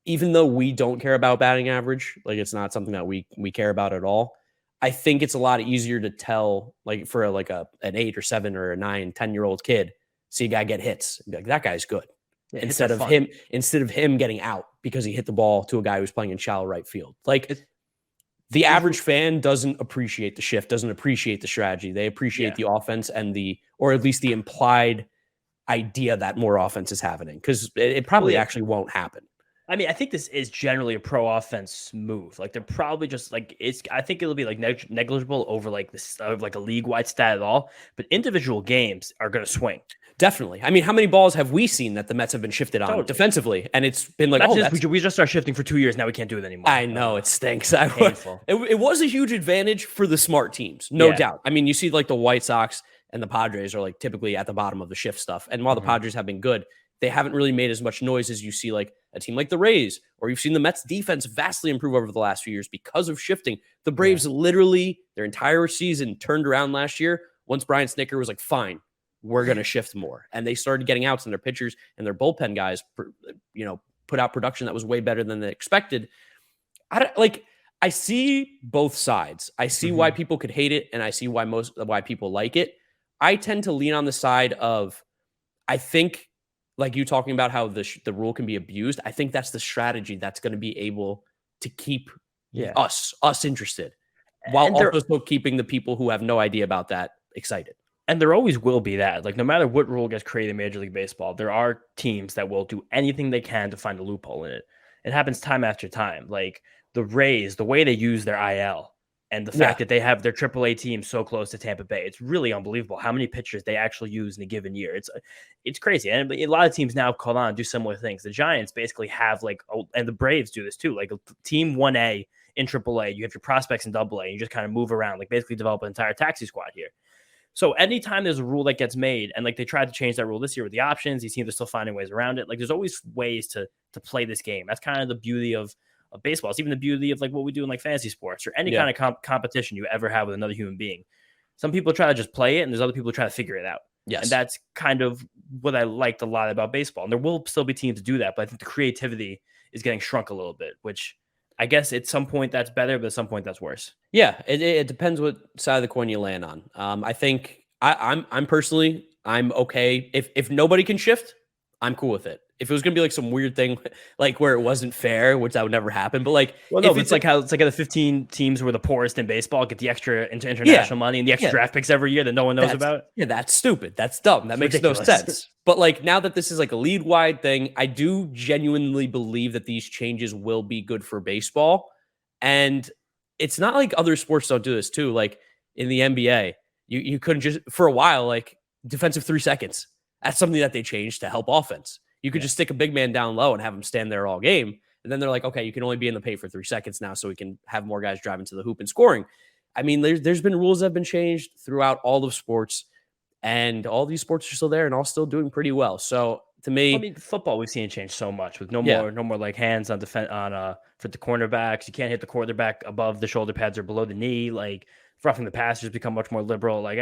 even though we don't care about batting average, like it's not something that we care about at all. I think it's a lot easier to tell like for like an 8 or 7 or a 9, 10-year-old kid, see a guy get hits. Be like, that guy's good. Yeah, instead of him getting out because he hit the ball to a guy who's playing in shallow right field. Like the average fan doesn't appreciate the shift, doesn't appreciate the strategy. They appreciate the offense and or at least the implied idea that more offense is happening because it probably actually won't happen. I mean, I think this is generally a pro offense move. Like they're probably just like I think it'll be like negligible over like this like a league wide stat at all. But individual games are going to swing. Definitely. I mean, how many balls have we seen that the Mets have been shifted on defensively? And it's been like, we just started shifting for 2 years. Now we can't do it anymore. I know it stinks. It was a huge advantage for the smart teams, no doubt. I mean, you see like the White Sox and the Padres are like typically at the bottom of the shift stuff. And while the Padres have been good, they haven't really made as much noise as you see like a team like the Rays, or you've seen the Mets defense vastly improve over the last few years because of shifting. The Braves literally their entire season turned around last year once Brian Snitker was like, fine, we're going to shift more. And they started getting outs and their pitchers and their bullpen guys, put out production that was way better than they expected. I see both sides. I see why people could hate it. And I see why people like it. I tend to lean on the side of, I think, like you talking about how the rule can be abused. I think that's the strategy that's going to be able to keep us interested while also still keeping the people who have no idea about that excited. And there always will be that. Like no matter what rule gets created in Major League Baseball, there are teams that will do anything they can to find a loophole in it. It happens time after time. Like the Rays, the way they use their IL and the fact that they have their AAA team so close to Tampa Bay, it's really unbelievable how many pitchers they actually use in a given year. It's crazy. And a lot of teams now call on do similar things. The Giants basically have and the Braves do this too, like team 1A in AAA, you have your prospects in AA, and you just kind of move around, like basically develop an entire taxi squad here. So anytime there's a rule that gets made, and like they tried to change that rule this year with the options, these teams are still finding ways around it. Like there's always ways to play this game. That's kind of the beauty of baseball. It's even the beauty of like what we do in like fantasy sports or any kind of competition you ever have with another human being. Some people try to just play it, and there's other people who try to figure it out. Yes. And that's kind of what I liked a lot about baseball. And there will still be teams to do that, but I think the creativity is getting shrunk a little bit, which I guess at some point that's better, but at some point that's worse. Yeah, it depends what side of the coin you land on. I think I'm personally, I'm okay. If nobody can shift, I'm cool with it. If it was going to be like some weird thing, like where it wasn't fair, which that would never happen. But like, it's like how the 15 teams were the poorest in baseball get the extra international money and the extra draft picks every year that no one knows about. Yeah, that's stupid. That's dumb. That makes ridiculous. No sense. But like now that this is like a league wide thing, I do genuinely believe that these changes will be good for baseball. And it's not like other sports don't do this too. Like in the NBA, you couldn't just for a while, like defensive 3 seconds. That's something that they changed to help offense. You could just stick a big man down low and have him stand there all game. And then they're like, okay, you can only be in the paint for 3 seconds now so we can have more guys driving to the hoop and scoring. I mean, there's been rules that have been changed throughout all of sports, and all these sports are still there and all still doing pretty well. So to me, I mean, football we've seen it change so much with no more like hands on defense for the cornerbacks. You can't hit the quarterback above the shoulder pads or below the knee. Like roughing the passers become much more liberal. Like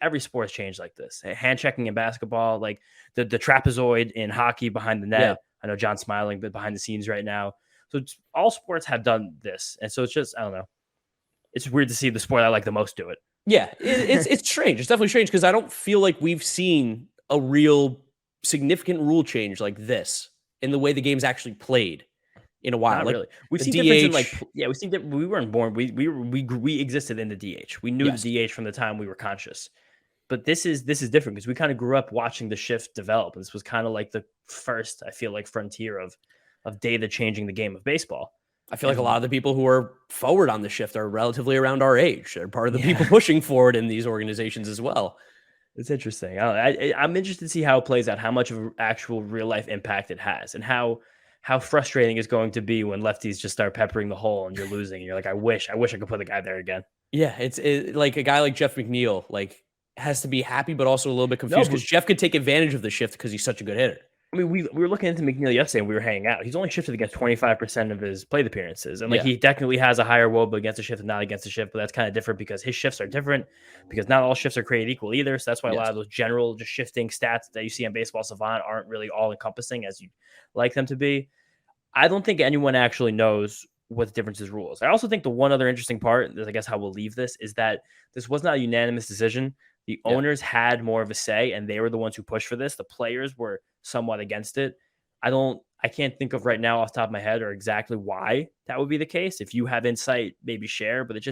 every sport's changed like this. Hand checking in basketball, like the trapezoid in hockey behind the net. Yeah. I know John's smiling, but behind the scenes right now. So all sports have done this. And so it's just, I don't know. It's weird to see the sport I like the most do it. Yeah, it's strange. It's definitely strange because I don't feel like we've seen a real significant rule change like this in the way the game's actually played in a while. Not like really. We've seen difference in we see that we weren't born. We existed in the DH. We knew the DH from the time we were conscious. But this is different because we kind of grew up watching the shift develop. And this was kind of like the first, I feel like, frontier of data changing the game of baseball. I feel like a lot of the people who are forward on the shift are relatively around our age. They're part of the people pushing forward in these organizations as well. It's interesting. I'm interested to see how it plays out, how much of an actual real life impact it has, and how frustrating it's going to be when lefties just start peppering the hole and you're losing. And you're like, I wish I could put the guy there again. Yeah, it's like a guy like Jeff McNeil, like has to be happy, but also a little bit confused because Jeff could take advantage of the shift because he's such a good hitter. I mean, we were looking into McNeil yesterday and we were hanging out. He's only shifted against 25% of his plate appearances. And he definitely has a higher WOBA against the shift and not against the shift, but that's kind of different because his shifts are different because not all shifts are created equal either. So that's why a lot of those general just shifting stats that you see on Baseball Savant aren't really all encompassing as you'd like them to be. I don't think anyone actually knows what the difference is rules. I also think the one other interesting part, I guess how we'll leave this, is that this was not a unanimous decision. The owners had more of a say, and they were the ones who pushed for this. The players were somewhat against it. I can't think of right now off the top of my head or exactly why that would be the case. If you have insight, maybe share. But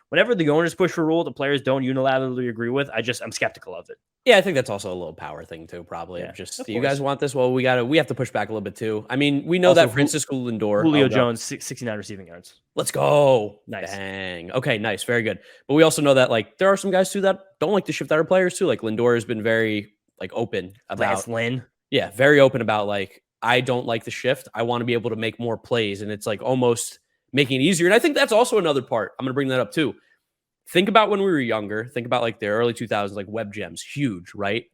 whenever the owners push for a rule, the players don't unilaterally agree with. I'm skeptical of it. Yeah, I think that's also a little power thing too, probably. Yeah, You guys want this? Well, we have to push back a little bit too. I mean, we know also, that Francisco Lindor, Julio Jones, 69 receiving yards. Let's go. Nice. Dang. Okay, nice. Very good. But we also know that there are some guys too that don't like to shift out of players too. Like Lindor has been very open about Lynn. Yeah, very open about I don't like the shift. I want to be able to make more plays, and it's almost making it easier. And I think that's also another part. I'm going to bring that up too. Think about when we were younger. Think about the early 2000s, web gems, huge, right?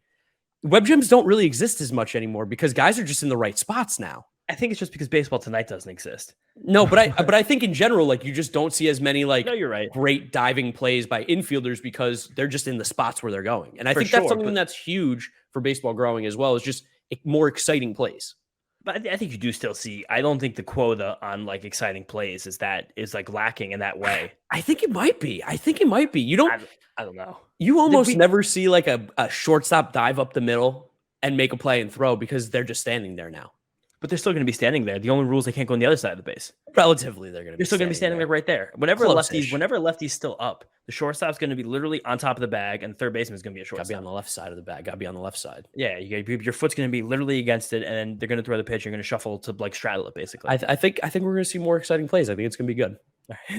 Web gems don't really exist as much anymore because guys are just in the right spots now. I think it's just because Baseball Tonight doesn't exist. No, but I think in general, you just don't see as many no, you're right. great diving plays by infielders because they're just in the spots where they're going. And I think that's something that's huge for baseball growing as well, is just more exciting plays. But I think you do still see. I don't think the quota on exciting plays is lacking in that way. I think it might be. You don't. I don't know. You almost never see a shortstop dive up the middle and make a play and throw because they're just standing there now. But they're still going to be standing there. The only rule is they can't go on the other side of the base. Relatively, they're still going to be standing there right there. Whenever a lefty's still up, the shortstop's going to be literally on top of the bag, and the third baseman is going to be a shortstop. Got to be on the left side of the bag. Got to be on the left side. Yeah, your foot's going to be literally against it, and then they're going to throw the pitch. You're going to shuffle to straddle it, basically. I think we're going to see more exciting plays. I think it's going to be good.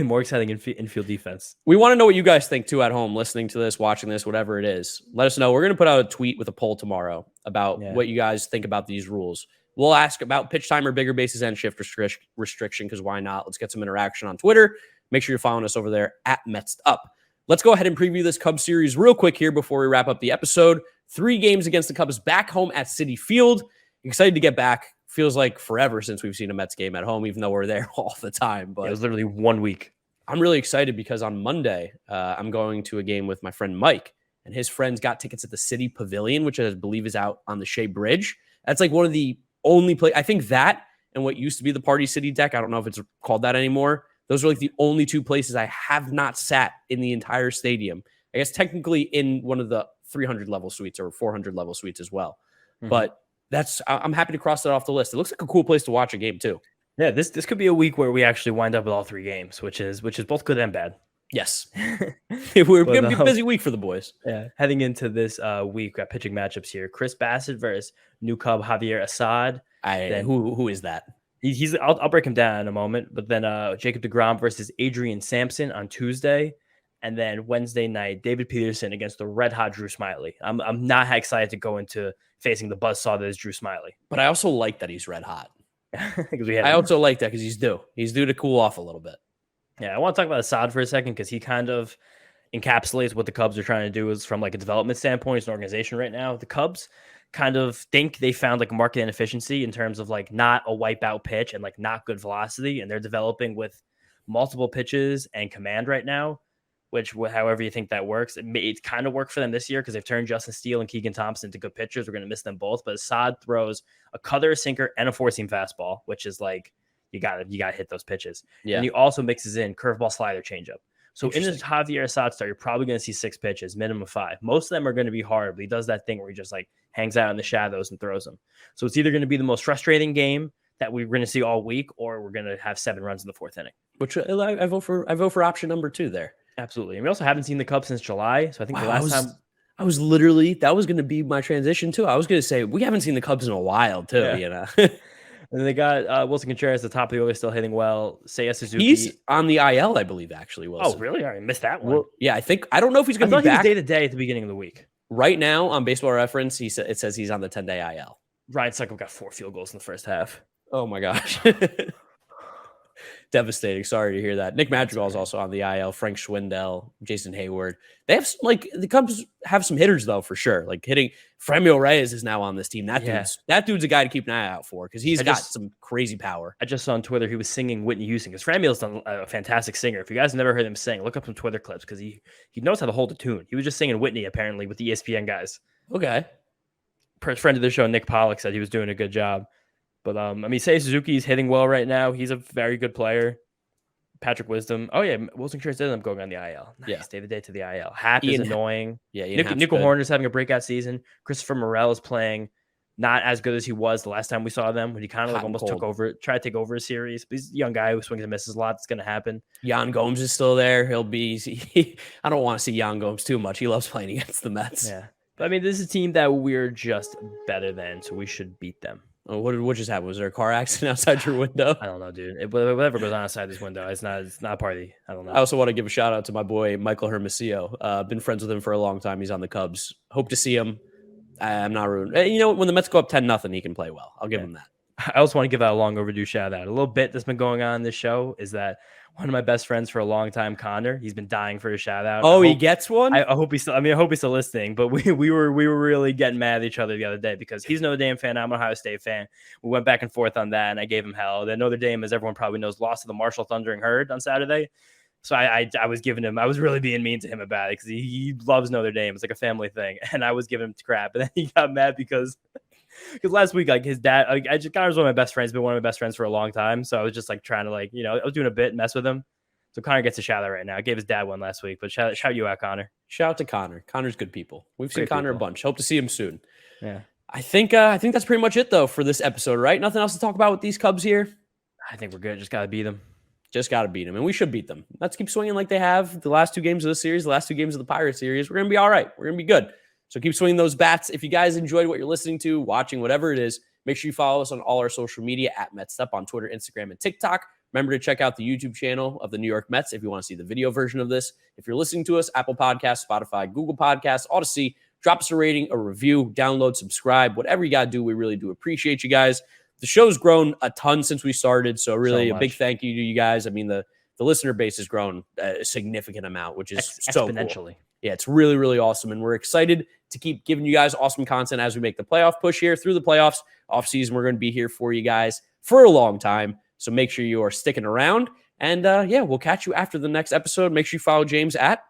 More exciting infield defense. We want to know what you guys think too at home, listening to this, watching this, whatever it is. Let us know. We're going to put out a tweet with a poll tomorrow about what you guys think about these rules. We'll ask about pitch time or bigger bases and shift restriction because why not? Let's get some interaction on Twitter. Make sure you're following us over there at Mets'd Up. Let's go ahead and preview this Cubs series real quick here before we wrap up the episode. 3 games against the Cubs back home at Citi Field. Excited to get back. Feels like forever since we've seen a Mets game at home, even though we're there all the time. But it was literally 1 week. I'm really excited because on Monday, I'm going to a game with my friend Mike, and his friends got tickets at the City Pavilion, which I believe is out on the Shea Bridge. That's one of the only place. I think that and what used to be the Party City deck, I don't know if it's called that anymore. Those are the only 2 places I have not sat in the entire stadium. I guess technically in one of the 300 level suites or 400 level suites as well. Mm-hmm. But I'm happy to cross that off the list. It looks like a cool place to watch a game too. Yeah, this could be a week where we actually wind up with all 3 games, which is both good and bad. Yes. We're going to be a busy week for the boys. Yeah. Heading into this week, we got pitching matchups here. Chris Bassett versus new Cub Javier Assad. Who is that? I'll break him down in a moment. But then Jacob deGrom versus Adrian Sampson on Tuesday. And then Wednesday night, David Peterson against the red-hot Drew Smyly. I'm not excited to go into facing the buzzsaw that is Drew Smyly. But I also like that he's red-hot. I also like that because he's due. He's due to cool off a little bit. Yeah, I want to talk about Assad for a second because he kind of encapsulates what the Cubs are trying to do is from a development standpoint as an organization right now. The Cubs kind of think they found a market inefficiency in terms of not a wipeout pitch and not good velocity, and they're developing with multiple pitches and command right now, which however you think that works, it kind of worked for them this year because they've turned Justin Steele and Keegan Thompson into good pitchers. We're going to miss them both, but Assad throws a cutter, a sinker, and a 4-seam fastball, which is you gotta hit those pitches. Yeah. And he also mixes in curveball, slider, changeup. So in this Javier Assad start, you're probably going to see 6 pitches, minimum 5. Most of them are going to be hard, but he does that thing where he just hangs out in the shadows and throws them. So it's either going to be the most frustrating game that we're going to see all week, or we're going to have 7 runs in the 4th inning. Which I vote for option number 2 there. Absolutely. And we also haven't seen the Cubs since July. So I think the last time I was literally, that was going to be my transition too. I was going to say, we haven't seen the Cubs in a while too, And they got Wilson Contreras at the top of the order, still hitting well. Seiya Suzuki. He's on the IL, I believe, actually. Wilson. Oh, really? I missed that one. Yeah, I don't know if he's going to be back. He was day-to-day at the beginning of the week. Right now, on Baseball Reference, it says he's on the 10-day IL. Ryan Suckup got 4 field goals in the first half. Oh, my gosh. Devastating. Sorry to hear that. Nick Madrigal is also on the IL. Frank Schwindel, Jason Hayward. They have the Cubs have some hitters though, for sure. Like hitting. Fremio Reyes is now on this team. That dude's a guy to keep an eye out for because he's got some crazy power. I just saw on Twitter he was singing Whitney Houston because Fremio's a fantastic singer. If you guys never heard him sing, look up some Twitter clips because he knows how to hold a tune. He was just singing Whitney apparently with the ESPN guys. Okay. Friend of the show, Nick Pollock, said he was doing a good job. But Seiya Suzuki's hitting well right now. He's a very good player. Patrick Wisdom. Oh yeah, Wilson Contreras did end up going on the IL. Nice. Yeah, day-to-day to the IL. Happ is annoying. Yeah, Nico Horner's having a breakout season. Christopher Morel is playing not as good as he was the last time we saw them when he kind of almost took over, tried to take over a series. But he's a young guy who swings and misses a lot. It's going to happen. Yan Gomes is still there. He'll be. I don't want to see Yan Gomes too much. He loves playing against the Mets. Yeah, but this is a team that we're just better than, so we should beat them. Oh, what just happened? Was there a car accident outside your window? I don't know, dude. Whatever goes on outside this window, it's not a party. I don't know. I also want to give a shout out to my boy Michael Hermosillo. Been friends with him for a long time. He's on the Cubs. Hope to see him. I'm not ruined. You know, when the Mets go up 10-0, he can play well. I'll give him that. I also want to give out a long overdue shout out. A little bit that's been going on in this show is that one of my best friends for a long time, Connor, he's been dying for a shout out. Oh, he gets one? I hope he's still. I hope he's still listening. But we were really getting mad at each other the other day because he's a Notre Dame fan. I'm an Ohio State fan. We went back and forth on that, and I gave him hell. Then Notre Dame, as everyone probably knows, lost to the Marshall Thundering Herd on Saturday. So I was giving him. I was really being mean to him about it because he loves Notre Dame. It's like a family thing, and I was giving him crap, and then he got mad because last week, like his dad, Connor's one of my best friends, been one of my best friends for a long time. So I was just like trying to I was doing a bit, mess with him. So Connor gets a shout out right now. I gave his dad one last week, but shout you out, Connor. Shout out to Connor. Connor's good people. We've seen Connor a bunch. Hope to see him soon. Yeah. I think that's pretty much it though for this episode, right? Nothing else to talk about with these Cubs here. I think we're good. Just gotta beat them. And we should beat them. Let's keep swinging like they have the last 2 games of the series, the last 2 games of the Pirates series. We're gonna be all right. We're gonna be good. So keep swinging those bats. If you guys enjoyed what you're listening to, watching, whatever it is, make sure you follow us on all our social media at Mets'd on Twitter, Instagram, and TikTok. Remember to check out the YouTube channel of the New York Mets if you want to see the video version of this. If you're listening to us, Apple Podcasts, Spotify, Google Podcasts, Odyssey, drop us a rating, a review, download, subscribe, whatever you got to do. We really do appreciate you guys. The show's grown a ton since we started, so really a big thank you to you guys. The listener base has grown a significant amount, which is so exponentially. Cool. Yeah, it's really, really awesome, and we're excited to keep giving you guys awesome content as we make the playoff push here through the playoffs. Off season, we're going to be here for you guys for a long time. So make sure you are sticking around. And we'll catch you after the next episode. Make sure you follow James at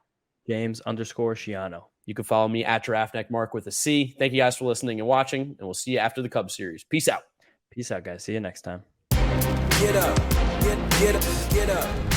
James_Shiano. You can follow me at Giraffeneck Mark with a C. Thank you guys for listening and watching, and we'll see you after the Cubs series. Peace out. Peace out, guys. See you next time. Get up. Get up.